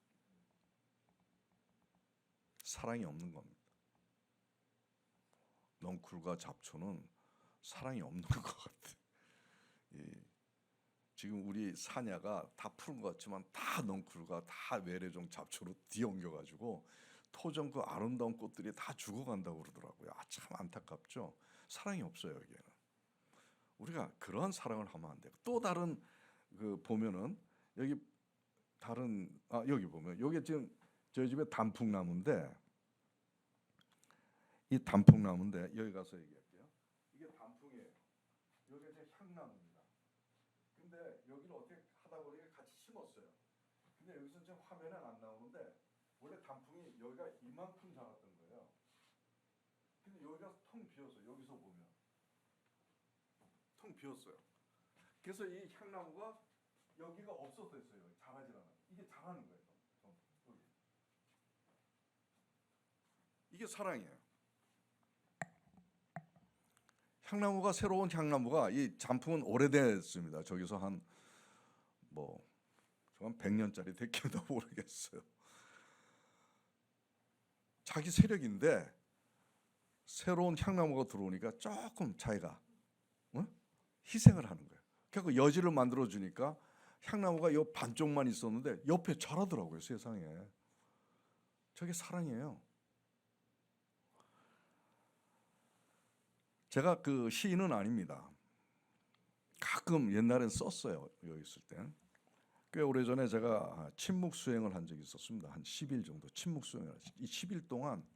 사랑이 없는 겁니다. 넝쿨과 잡초는 사랑이 없는 것 같아. 지금 우리 사냐가 다 푸른 것 같지만 다 넝쿨과 다 외래종 잡초로 뒤엉겨가지고 토종 그 아름다운 꽃들이 다 죽어간다고 그러더라고요. 참 안타깝죠. 사랑이 없어요 여기에는. 우리가 그러한 사랑을 하면 안 돼요. 또 다른 그 보면은 여기 다른 여기 보면 여기 지금 저희 집에 단풍나무인데 이 단풍나무인데 여기 가서 얘기할게요. 이게 단풍이에요. 여기 이제 향나무입니다. 근데 여기를 어떻게 하다 보니까 같이 심었어요. 근데 여기서 지금 화면에 안 나오는데 원래 단풍이 여기가 이만큼 자랐던 거예요. 근데 여기가 텅 비었어요. 여기서 보면 텅 비었어요. 그래서 이 향나무가 여기가 없어졌어요. 자라질 않아요. 이게 자라는 거예요. 여기. 이게 사랑이에요. 향나무가 새로운 향나무가 이 단풍은 오래됐습니다. 저기서 한 100년짜리 됐겠나 모르겠어요. 자기 세력인데 새로운 향나무가 들어오니까 조금 자기가 희생을 하는 거예요. 그래서 여지를 만들어 주니까 향나무가 요 반쪽만 있었는데 옆에 자라더라고요. 세상에. 저게 사랑이에요. 제가 그 시인은 아닙니다. 가끔 옛날엔 썼어요. 여기 있을 때. 꽤 오래전에 제가 침묵 수행을 한 적이 있었습니다. 한 10일 정도 침묵 수행을 했어요. 이 10일 동안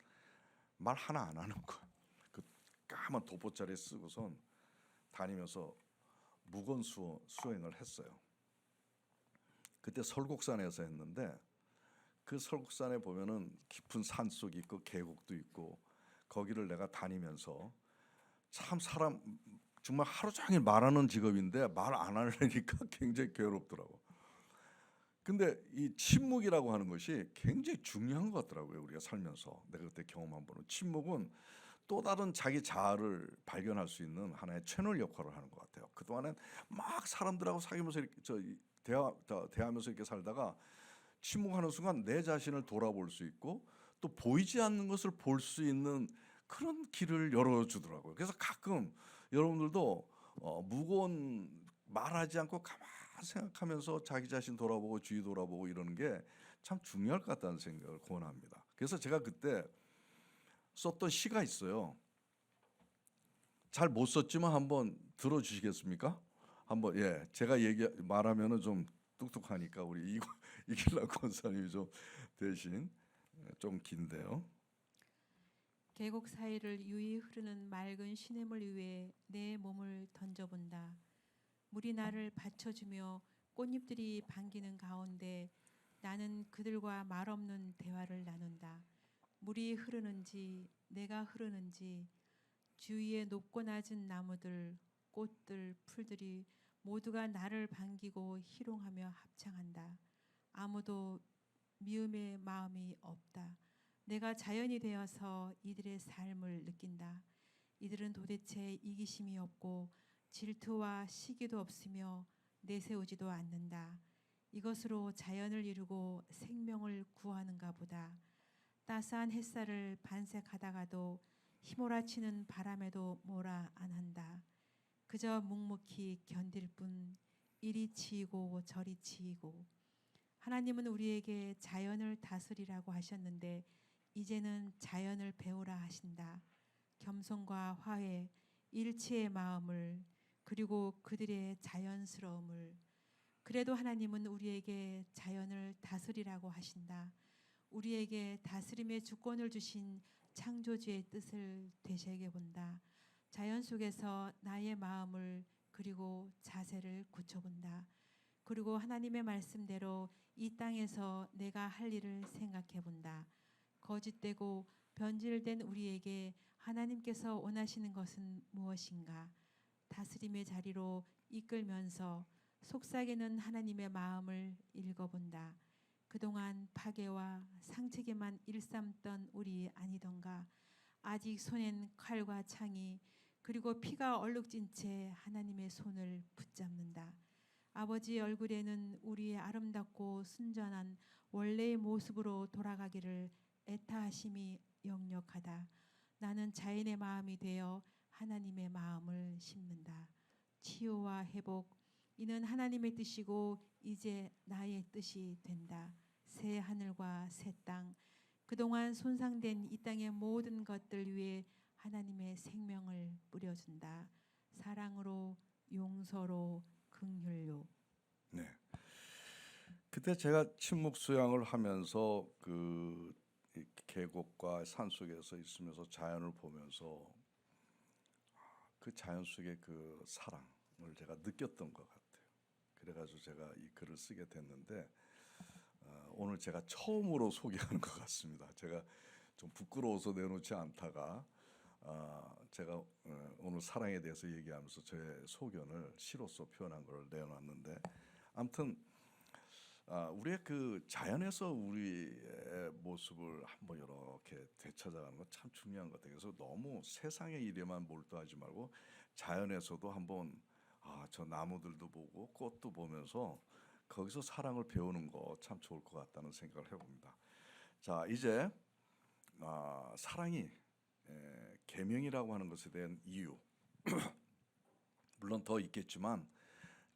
말 하나 안 하는 거예요. 그 까만 도포자리 쓰고선 다니면서 무건 수행을 했어요. 그때 설국산에서 했는데 그 설국산에 보면은 깊은 산속이 있고 계곡도 있고 거기를 내가 다니면서 참 사람 정말 하루 종일 말하는 직업인데 말 안 하려니까 굉장히 괴롭더라고. 근데 이 침묵이라고 하는 것이 굉장히 중요한 것 같더라고요. 우리가 살면서 내가 그때 경험한 바는 대한민국은 또 다른 자기 자아를 발견할 수 있는 하나의 채널 역할을 하는 것 같아요. 그동안엔 막 사람들하고 사귀면서 이렇게 대하면서 이렇게 살다가 침묵하는 순간 내 자신을 돌아볼 수 있고 또 보이지 않는 것을 볼 수 있는 그런 길을 열어주더라고요. 그래서 가끔 여러분들도 무거운 말하지 않고 가만히 생각하면서 자기 자신 돌아보고 주위 돌아보고 이러는 게 참 중요할 것 같다는 생각을 권합니다. 그래서 제가 그때 썼던 시가 있어요. 잘 못 썼지만 한번 들어주시겠습니까? 한번 제가 말하면은 좀 뚝뚝하니까 우리 이길라 권사님이 좀 대신 좀 긴데요. 계곡 사이를 유이 흐르는 맑은 시냇물 위에 내 몸을 던져본다. 물이 나를 받쳐주며 꽃잎들이 반기는 가운데 나는 그들과 말없는 대화를 나눈다. 물이 흐르는지 내가 흐르는지 주위의 높고 낮은 나무들, 꽃들, 풀들이 모두가 나를 반기고 희롱하며 합창한다. 아무도 미움의 마음이 없다. 내가 자연이 되어서 이들의 삶을 느낀다. 이들은 도대체 이기심이 없고 질투와 시기도 없으며 내세우지도 않는다. 이것으로 자연을 이루고 생명을 구하는가 보다. 따스한 햇살을 반색하다가도 휘몰아치는 바람에도 뭐라 안 한다. 그저 묵묵히 견딜 뿐 이리 치이고 저리 치이고. 하나님은 우리에게 자연을 다스리라고 하셨는데 이제는 자연을 배우라 하신다. 겸손과 화해, 일치의 마음을 그리고 그들의 자연스러움을. 그래도 하나님은 우리에게 자연을 다스리라고 하신다. 우리에게 다스림의 주권을 주신 창조주의 뜻을 되새겨본다. 자연 속에서 나의 마음을 그리고 자세를 굳혀본다. 그리고 하나님의 말씀대로 이 땅에서 내가 할 일을 생각해본다. 거짓되고 변질된 우리에게 하나님께서 원하시는 것은 무엇인가? 다스림의 자리로 이끌면서 속삭이는 하나님의 마음을 읽어본다. 그동안 파괴와 상책에만 일삼던 우리 아니던가? 아직 손엔 칼과 창이 그리고 피가 얼룩진 채 하나님의 손을 붙잡는다. 아버지 얼굴에는 우리의 아름답고 순전한 원래의 모습으로 돌아가기를 애타하심이 역력하다. 나는 자연의 마음이 되어 하나님의 마음을 심는다. 치유와 회복, 이는 하나님의 뜻이고 이제 나의 뜻이 된다. 새 하늘과 새 땅, 그동안 손상된 이 땅의 모든 것들 위에 하나님의 생명을 뿌려준다. 사랑으로, 용서로, 긍휼로. 네. 그때 제가 침묵 수양을 하면서 그 계곡과 산 속에서 있으면서 자연을 보면서 그 자연 속의 그 사랑을 제가 느꼈던 것 같아요. 그래가지고 제가 이 글을 쓰게 됐는데 오늘 제가 처음으로 소개하는 것 같습니다. 제가 좀 부끄러워서 내놓지 않다가 제가 오늘 사랑에 대해서 얘기하면서 제 소견을 시로서 표현한 걸 내놨는데, 아무튼 우리의 그 자연에서 우리의 모습을 한번 이렇게 되찾아가는 건 참 중요한 것 같아요. 그래서 너무 세상의 일에만 몰두하지 말고 자연에서도 한번 저 나무들도 보고 꽃도 보면서 거기서 사랑을 배우는 거 참 좋을 것 같다는 생각을 해봅니다. 자, 이제 사랑이 계명이라고 하는 것에 대한 이유 물론 더 있겠지만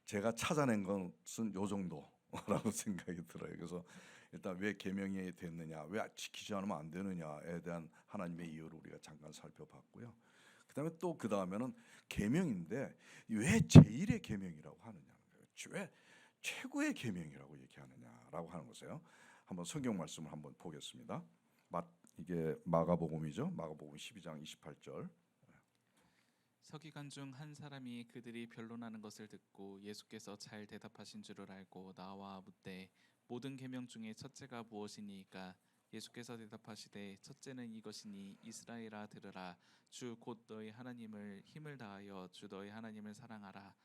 제가 찾아낸 것은 요 정도라고 생각이 들어요. 그래서 일단 왜 계명이 됐느냐, 왜 지키지 않으면 안 되느냐에 대한 하나님의 이유를 우리가 잠깐 살펴봤고요. 그다음에 또 그 다음에는 계명인데 왜 제1의 계명이라고 하느냐는 거예요. 왜 최고의 계명이라고 얘기하느냐라고 하는 것이에요. 한번 성경 말씀을 한번 보겠습니다. 이게 마가복음이죠. 마가복음 12장 28절. 서기관 중 한 사람이 그들이 변론하는 것을 듣고 예수께서 잘 대답하신 줄을 알고 나와 묻되 모든 계명 중에 첫째가 무엇이니까? 예수께서 대답하시되 첫째는 이것이니 이스라엘아 들으라. 주 곧 너희 하나님을 힘을 다하여 주 너희 하나님을 사랑하라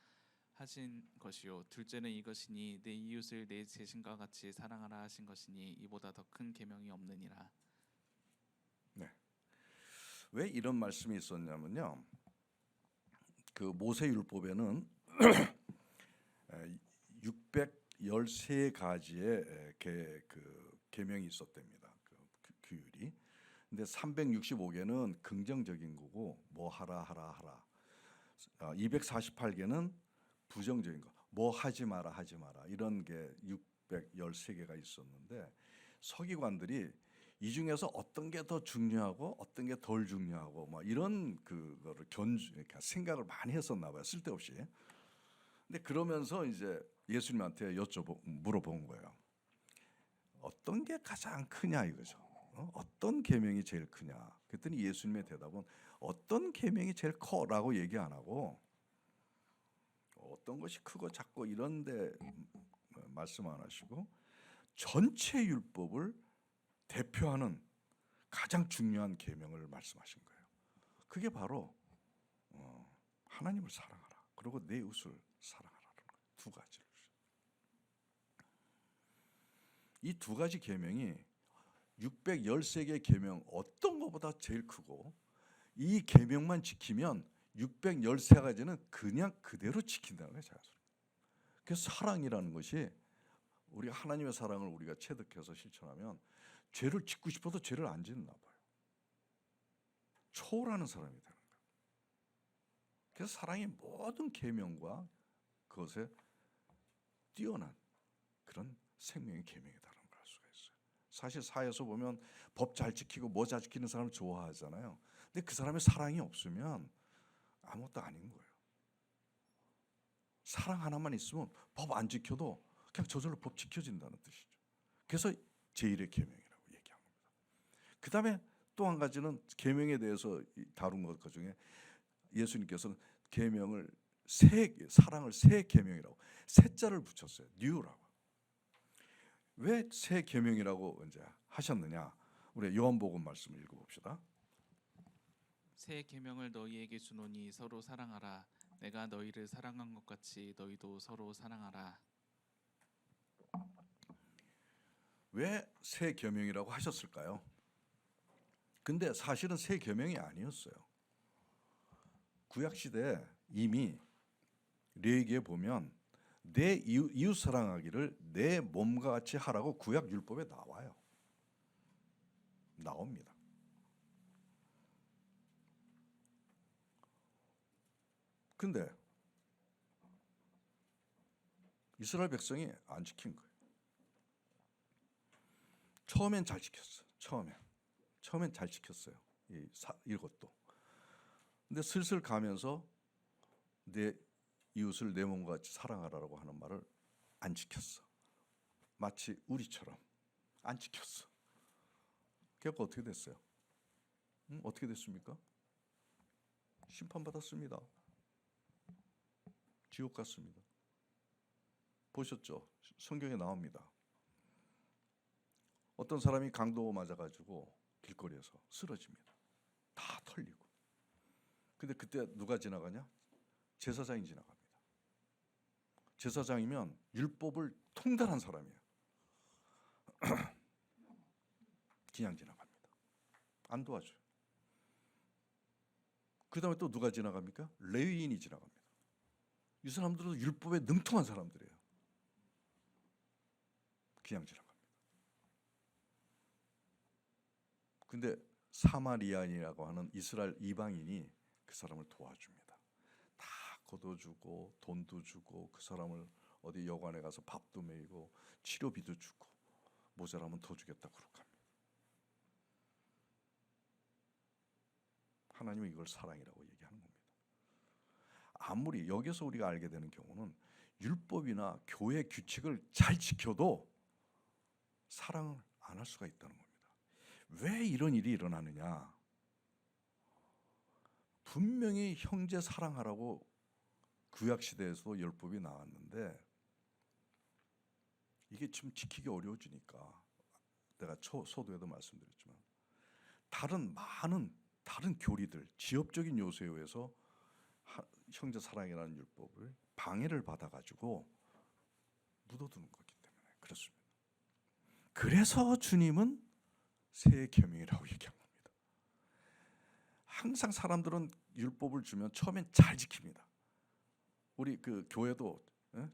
하신 것이요, 둘째는 이것이니 내 이웃을 내 자신과 같이 사랑하라 하신 것이니 이보다 더 큰 계명이 없느니라. 네. 왜 이런 말씀이 있었냐면요. 그 모세율법에는 613가지의 그 계명이 있었답니다. 그 규율이. 근데 365개는 긍정적인 거고 뭐 하라 하라 하라. 248개는 부정적인 거. 뭐 하지 마라 하지 마라. 이런 게 613개가 있었는데 서기관들이 이 중에서 어떤 게 더 중요하고 어떤 게 덜 중요하고 뭐 이런 그거를 그러니까 생각을 많이 했었나 봐요. 쓸데없이. 근데 그러면서 이제 예수님한테 물어본 거예요. 어떤 게 가장 크냐 이거죠. 어떤 계명이 제일 크냐. 그랬더니 예수님의 대답은 어떤 계명이 제일 커라고 얘기 안 하고 어떤 것이 크고 작고 이런데 말씀 안 하시고 전체 율법을 대표하는 가장 중요한 계명을 말씀하신 거예요. 그게 바로 하나님을 사랑하라. 그리고 내 이웃을 사랑하라는 거예요. 두 가지를. 이 두 가지 계명이 613개의 계명 어떤 것보다 제일 크고 이 계명만 지키면 613가지는 그냥 그대로 지킨다는 거예요. 그래서 사랑이라는 것이 우리가 하나님의 사랑을 우리가 체득해서 실천하면 죄를 짓고 싶어도 죄를 안 짓나 봐요. 초월하는 사람이 되는 거예요. 그래서 사랑의 모든 계명과 그것에 뛰어난 그런 생명의 계명이다라는 걸 알 수가 있어요. 사실 사회에서 보면 법 잘 지키고 뭐 잘 지키는 사람을 좋아하잖아요. 근데 그 사람의 사랑이 없으면 아무것도 아닌 거예요. 사랑 하나만 있으면 법 안 지켜도 그냥 저절로 법 지켜진다는 뜻이죠. 그래서 제1의 계명이라고 얘기한 겁니다. 그 다음에 또 한 가지는 계명에 대해서 다룬 것 중에 예수님께서는 계명을 사랑을 새 계명이라고 새자를 붙였어요. new라고. 왜 새 계명이라고 이제 하셨느냐? 우리 요한복음 말씀을 읽어봅시다. 새 계명을 너희에게 주노니 서로 사랑하라. 내가 너희를 사랑한 것 같이 너희도 서로 사랑하라. 왜 새 계명이라고 하셨을까요? 근데 사실은 새 계명이 아니었어요. 구약 시대 이미 레위기에 보면 내 이웃 사랑하기를 내 몸과 같이 하라고 구약 율법에 나와요. 나옵니다. 근데 이스라엘 백성이 안 지킨 거예요. 처음엔 잘 지켰어. 처음엔 잘 지켰어요. 이것도. 근데 슬슬 가면서 내 이웃을 내 몸과 같이 사랑하라고 하는 말을 안 지켰어. 마치 우리처럼 안 지켰어. 그래서 어떻게 됐어요? 어떻게 됐습니까? 심판받았습니다. 지옥 갔습니다. 보셨죠? 성경에 나옵니다. 어떤 사람이 강도 맞아가지고 길거리에서 쓰러집니다. 다 털리고. 근데 그때 누가 지나가냐? 제사장이 지나갑니다. 제사장이면 율법을 통달한 사람이에요. 그냥 지나갑니다. 안 도와줘요. 그 다음에 또 누가 지나갑니까? 레위인이 지나갑니다. 이 사람들은 율법에 능통한 사람들이에요. 그냥 지나갑니다. 근데 사마리아인이라고 하는 이스라엘 이방인이 그 사람을 도와줍니다. 다 걷어주고 돈도 주고 그 사람을 어디 여관에 가서 밥도 먹이고 치료비도 주고 모자라면 더 주겠다 그렇게 합니다. 하나님은 이걸 사랑이라고 얘기하는 겁니다. 아무리 여기서 우리가 알게 되는 경우는 율법이나 교회 규칙을 잘 지켜도 사랑을 안 할 수가 있다는 겁니다. 왜 이런 일이 일어나느냐? 분명히 형제 사랑하라고 구약 시대에서도 율법이 나왔는데 이게 지금 지키기 어려워지니까 내가 서두에도 말씀드렸지만 많은 다른 교리들, 지역적인 요소에 의해서 형제 사랑이라는 율법을 방해를 받아가지고 묻어두는 거기 때문에 그렇습니다. 그래서 주님은 새 계명이라고 얘기한 겁니다. 항상 사람들은 율법을 주면 처음엔 잘 지킵니다. 우리 그 교회도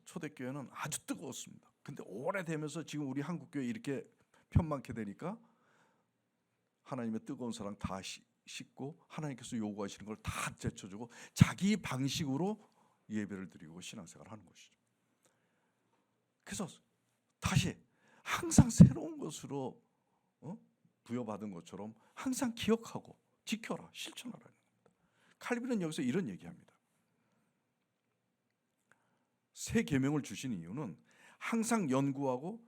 초대교회는 아주 뜨거웠습니다. 근데 오래되면서 지금 우리 한국교회 이렇게 편만케 되니까 하나님의 뜨거운 사랑 다 씻고 하나님께서 요구하시는 걸 다 제쳐주고 자기 방식으로 예배를 드리고 신앙생활을 하는 것이죠. 그래서 다시 항상 새로운 것으로 부여받은 것처럼 항상 기억하고 지켜라, 실천하라는 겁니다. 칼빈은 여기서 이런 얘기합니다. 새 계명을 주신 이유는 항상 연구하고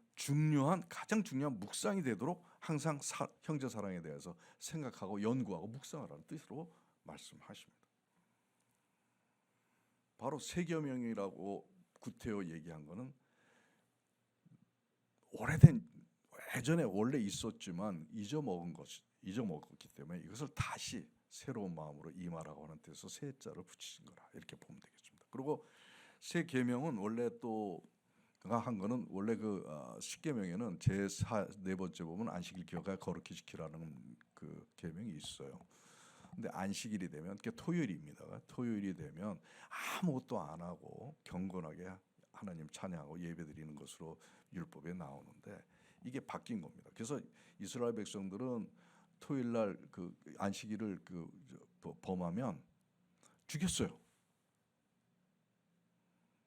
가장 중요한 묵상이 되도록 항상 형제 사랑에 대해서 생각하고 연구하고 묵상하라는 뜻으로 말씀하십니다. 바로 새 계명이라고 구태여 얘기한 것은 예전에 원래 있었지만 잊어먹었기 때문에 이것을 다시 새로운 마음으로 임하라고 하는 뜻에서 새 자를 붙이신 거라 이렇게 보면 되겠습니다. 그리고 새 계명은 원래 또 한 거는 원래 그 십계명에는 네 번째 보면 안식일 기억하여 거룩히 지키라는 그 계명이 있어요. 근데 안식일이 되면 그게 토요일입니다. 토요일이 되면 아무것도 안 하고 경건하게 하나님 찬양하고 예배드리는 것으로 율법에 나오는데 이게 바뀐 겁니다. 그래서 이스라엘 백성들은 토요일 날 그 안식일을 범하면 죽였어요.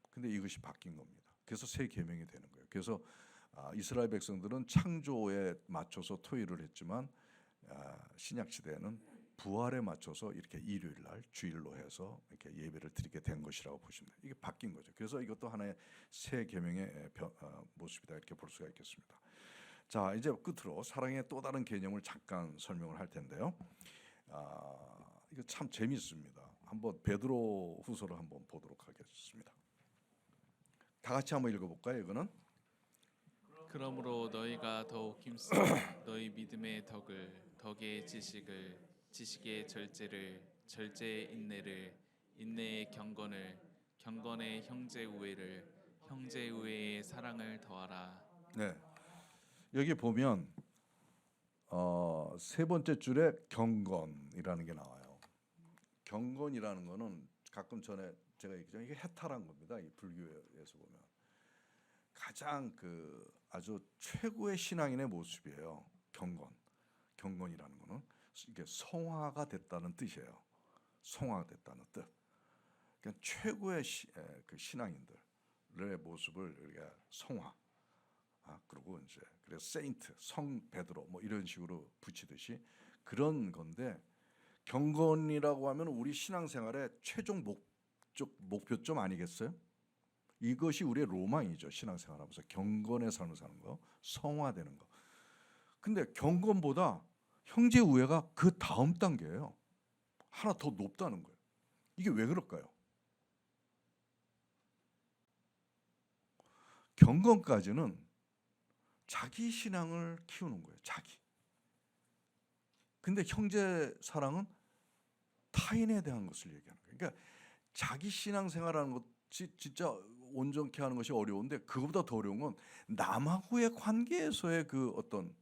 근데 이것이 바뀐 겁니다. 그래서 새 계명이 되는 거예요. 그래서 이스라엘 백성들은 창조에 맞춰서 토요일을 했지만 신약 시대에는 부활에 맞춰서 이렇게 일요일 날 주일로 해서 이렇게 예배를 드리게 된 것이라고 보시면 돼요. 이게 바뀐 거죠. 그래서 이것도 하나의 새 계명의 모습이다 이렇게 볼 수가 있겠습니다. 자, 이제 끝으로 사랑의 또 다른 개념을 잠깐 설명을 할 텐데요. 이거 참 재밌습니다. 한번 베드로 후서를 한번 보도록 하겠습니다. 다 같이 한번 읽어볼까요? 이거는 그러므로 너희가 더욱 힘써 너희 믿음의 덕의 지식을, 지식의 절제를, 절제의 인내를, 인내의 경건을, 경건의 형제 우애를, 형제 우애의 사랑을 더하라. 네, 여기 보면 세 번째 줄에 경건이라는 게 나와요. 경건이라는 거는 가끔 전에 제가 얘기했잖아요. 이게 해탈한 겁니다. 이 불교에서 보면 가장 아주 최고의 신앙인의 모습이에요. 경건이라는 거는 이게 성화가 됐다는 뜻이에요. 성화가 됐다는 뜻. 그러니까 최고의 그 신앙인들의 모습을 우리가 성화. 그리고 이제 그래서 세인트, 성 베드로 뭐 이런 식으로 붙이듯이 그런 건데, 경건이라고 하면 우리 신앙생활의 최종 목표점 아니겠어요? 이것이 우리의 로망이죠. 신앙생활하면서 경건의 삶을 사는 거, 성화되는 거. 근데 경건보다 형제 우애가 그 다음 단계예요. 하나 더 높다는 거예요. 이게 왜 그럴까요? 경건까지는 자기 신앙을 키우는 거예요. 자기. 근데 형제 사랑은 타인에 대한 것을 얘기하는 거예요. 그러니까 자기 신앙생활하는 것이 진짜 온전케 하는 것이 어려운데, 그거보다 더 어려운 건 남하고의 관계에서의 그 어떤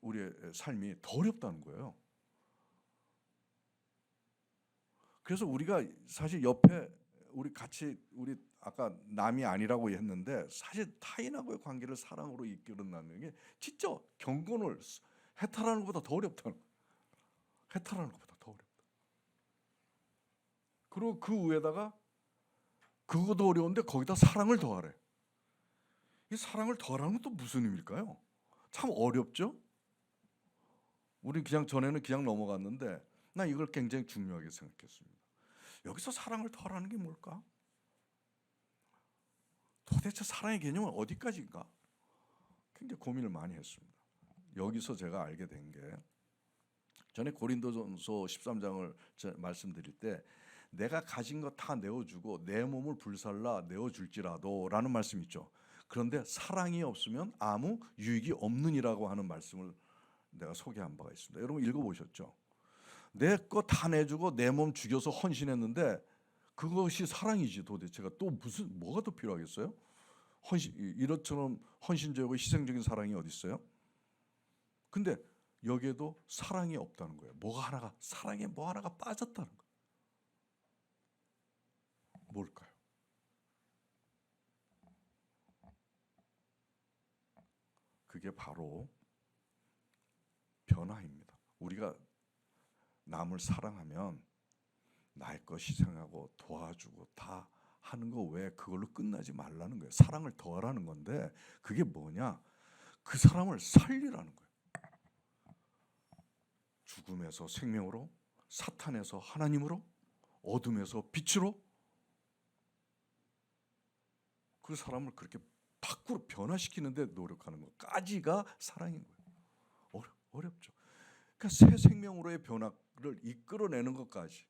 우리의 삶이 더 어렵다는 거예요. 그래서 우리가 사실 옆에 우리 아까 남이 아니라고 했는데, 사실 타인하고의 관계를 사랑으로 이끌어나는 게 진짜 경건을 해탈하는 것보다 더 어렵다는 거예요. 해탈하는 것보다 더 어렵다. 그리고 그 위에다가 그거도 어려운데 거기다 사랑을 더하래. 이 사랑을 더하라는 것도 무슨 의미일까요? 참 어렵죠? 우리 그냥 전에는 그냥 넘어갔는데 나 이걸 굉장히 중요하게 생각했습니다. 여기서 사랑을 더하라는 게 뭘까? 도대체 사랑의 개념은 어디까지인가? 굉장히 고민을 많이 했습니다. 여기서 제가 알게 된 게, 전에 고린도전서 13장을 말씀드릴 때 내가 가진 거 다 내어주고 내 몸을 불살라 내어줄지라도 라는 말씀이 있죠. 그런데 사랑이 없으면 아무 유익이 없느니라고 하는 말씀을 내가 소개한 바가 있습니다. 여러분 읽어보셨죠? 내 거 다 내주고 내 몸 죽여서 헌신했는데 그것이 사랑이지, 도대체가 또 뭐가 더 필요하겠어요? 이렇처럼 헌신적이고 희생적인 사랑이 어디 있어요? 근데 여기에도 사랑이 없다는 거예요. 사랑에 뭐 하나가 빠졌다는 거예요. 뭘까요? 그게 바로 변화입니다. 우리가 남을 사랑하면 나의 것 희생하고 도와주고 다 하는 거 왜 그걸로 끝나지 말라는 거예요. 사랑을 더하라는 건데, 그게 뭐냐? 그 사람을 살리라는 거예요. 죽음에서 생명으로, 사탄에서 하나님으로, 어둠에서 빛으로, 그 사람을 그렇게 밖으로 변화시키는데 노력하는 것까지가 사랑인 거예요. 어렵죠. 그러니까 새 생명으로의 변화를 이끌어내는 것까지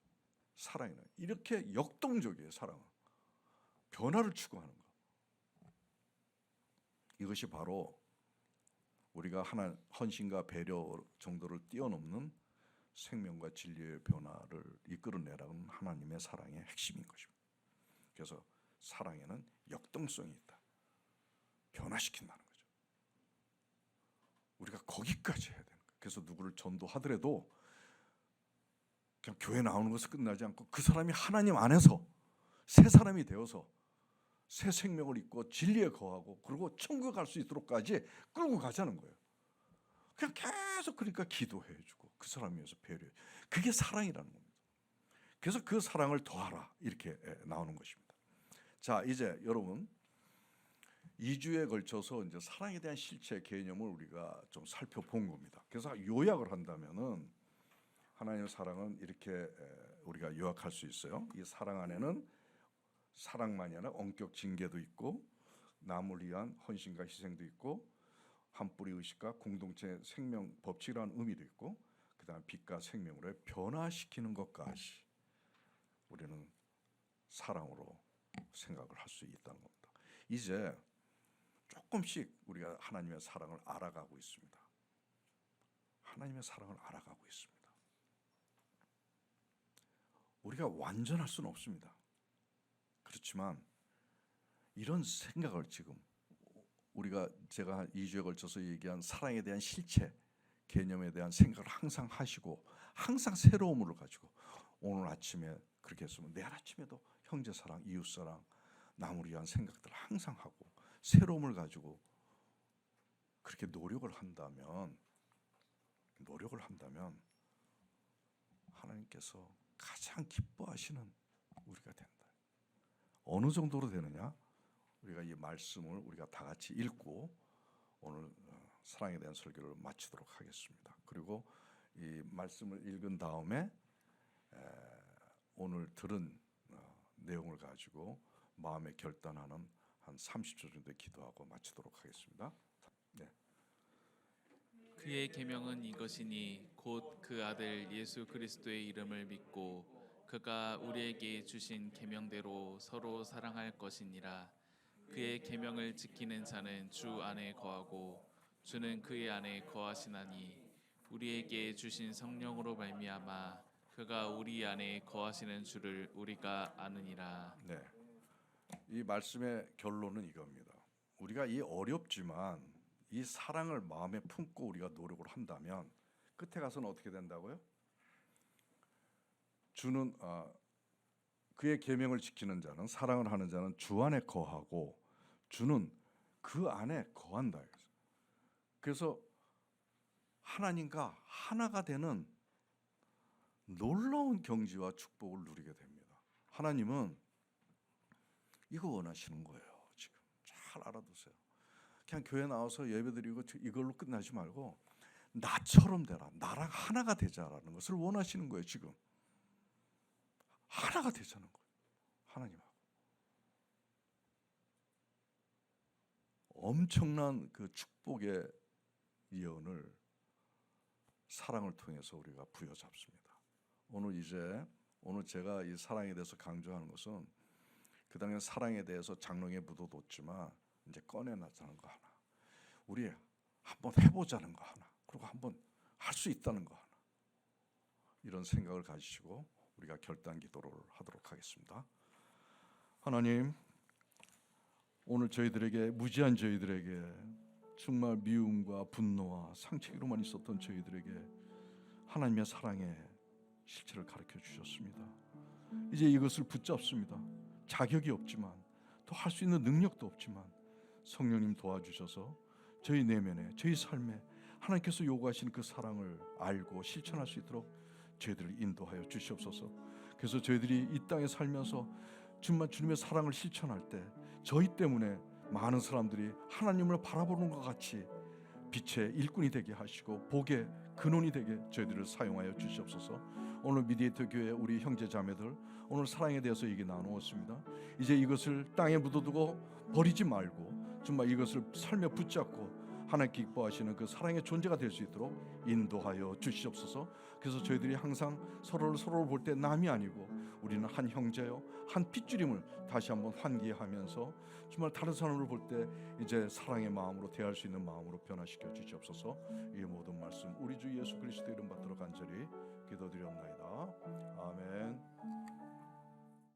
사랑이다. 이렇게 역동적이에요. 사랑은 변화를 추구하는 거. 이것이 바로 우리가 헌신과 배려 정도를 뛰어넘는 생명과 진리의 변화를 이끌어내라는 하나님의 사랑의 핵심인 것입니다. 그래서 사랑에는 역동성이 있다. 변화시킨다는 거죠. 우리가 거기까지 해야 되는 거예요. 그래서 누구를 전도하더라도 그냥 교회 나오는 것을 끝나지 않고 그 사람이 하나님 안에서 새 사람이 되어서 새 생명을 입고 진리에 거하고 그리고 천국에 갈 수 있도록까지 끌고 가자는 거예요. 그냥 계속 그러니까 기도해주고 그 사람 위해서 배려해. 그게 사랑이라는 겁니다. 그래서 그 사랑을 더하라 이렇게 나오는 것입니다. 자, 이제 여러분 2주에 걸쳐서 이제 사랑에 대한 실체 개념을 우리가 좀 살펴본 겁니다. 그래서 요약을 한다면은 하나님의 사랑은 이렇게 우리가 요약할 수 있어요. 이 사랑 안에는 사랑만이 아니라 원격 징계도 있고 남을 위한 헌신과 희생도 있고 한 뿌리 의식과 공동체 생명 법칙이라는 의미도 있고 그다음 빛과 생명으로 변화시키는 것까지 우리는 사랑으로 생각을 할 수 있다는 겁니다. 이제 조금씩 우리가 하나님의 사랑을 알아가고 있습니다. 하나님의 사랑을 알아가고 있습니다. 우리가 완전할 수는 없습니다. 그렇지만 이런 생각을 지금 제가 2주에 걸쳐서 얘기한 사랑에 대한 실체 개념에 대한 생각을 항상 하시고 항상 새로움을 가지고 오늘 아침에 그렇게 했으면 내일 아침에도 형제 사랑, 이웃 사랑, 남을 위한 생각들을 항상 하고 새로움을 가지고 그렇게 노력을 한다면 노력을 한다면 하나님께서 가장 기뻐하시는 우리가 된다. 어느 정도로 되느냐? 우리가 이 말씀을 우리가 다 같이 읽고 오늘 사랑에 대한 설교를 마치도록 하겠습니다. 그리고 이 말씀을 읽은 다음에 오늘 들은 내용을 가지고 마음에 결단하는 한 30초 정도 기도하고 마치도록 하겠습니다. 네. 그의 계명은 이것이니 곧 그 아들 예수 그리스도의 이름을 믿고 그가 우리에게 주신 계명대로 서로 사랑할 것이니라. 그의 계명을 지키는 자는 주 안에 거하고 주는 그의 안에 거하시나니 우리에게 주신 성령으로 말미암아 그가 우리 안에 거하시는 줄을 우리가 아느니라. 네. 이 말씀의 결론은 이겁니다. 우리가 이 어렵지만 이 사랑을 마음에 품고 우리가 노력을 한다면 끝에 가서는 어떻게 된다고요? 주는 그의 계명을 지키는 자는, 사랑을 하는 자는 주 안에 거하고 주는 그 안에 거한다. 그래서 하나님과 하나가 되는 놀라운 경지와 축복을 누리게 됩니다. 하나님은 이거 원하시는 거예요. 지금 잘 알아두세요. 그냥 교회 나와서 예배드리고 이걸로 끝나지 말고 나처럼 되라, 나랑 하나가 되자라는 것을 원하시는 거예요. 지금 하나가 되자는 거예요. 하나님하고 엄청난 그 축복의 예언을 사랑을 통해서 우리가 부여잡습니다. 오늘 제가 이 사랑에 대해서 강조하는 것은 그 당시 사랑에 대해서 장롱에 묻어뒀지만 이제 꺼내놨다는 거 하나, 우리 한번 해보자는 거 하나, 그리고 한번 할 수 있다는 거 하나, 이런 생각을 가지시고 우리가 결단 기도를 하도록 하겠습니다. 하나님, 오늘 무지한 저희들에게 정말 미움과 분노와 상처로만 있었던 저희들에게 하나님의 사랑의 실체를 가르쳐 주셨습니다. 이제 이것을 붙잡습니다. 자격이 없지만 또 할 수 있는 능력도 없지만 성령님 도와주셔서 저희 내면에, 저희 삶에 하나님께서 요구하시는 그 사랑을 알고 실천할 수 있도록 저희들을 인도하여 주시옵소서. 그래서 저희들이 이 땅에 살면서 정말 주님의 사랑을 실천할 때 저희 때문에 많은 사람들이 하나님을 바라보는 것 같이 빛의 일꾼이 되게 하시고 복의 근원이 되게 저희들을 사용하여 주시옵소서. 오늘 미디에이터 교회 우리 형제 자매들 오늘 사랑에 대해서 얘기 나누었습니다. 이제 이것을 땅에 묻어두고 버리지 말고 정말 이것을 삶에 붙잡고 하나님 기뻐하시는 그 사랑의 존재가 될 수 있도록 인도하여 주시옵소서. 그래서 저희들이 항상 서로를 볼 때 남이 아니고 우리는 한 형제요, 한 핏줄임을 다시 한번 환기하면서 정말 다른 사람을 볼 때 이제 사랑의 마음으로 대할 수 있는 마음으로 변화시켜 주시옵소서. 이 모든 말씀 우리 주 예수 그리스도 이름 받들어 간절히 기도드리옵나이다. 아멘.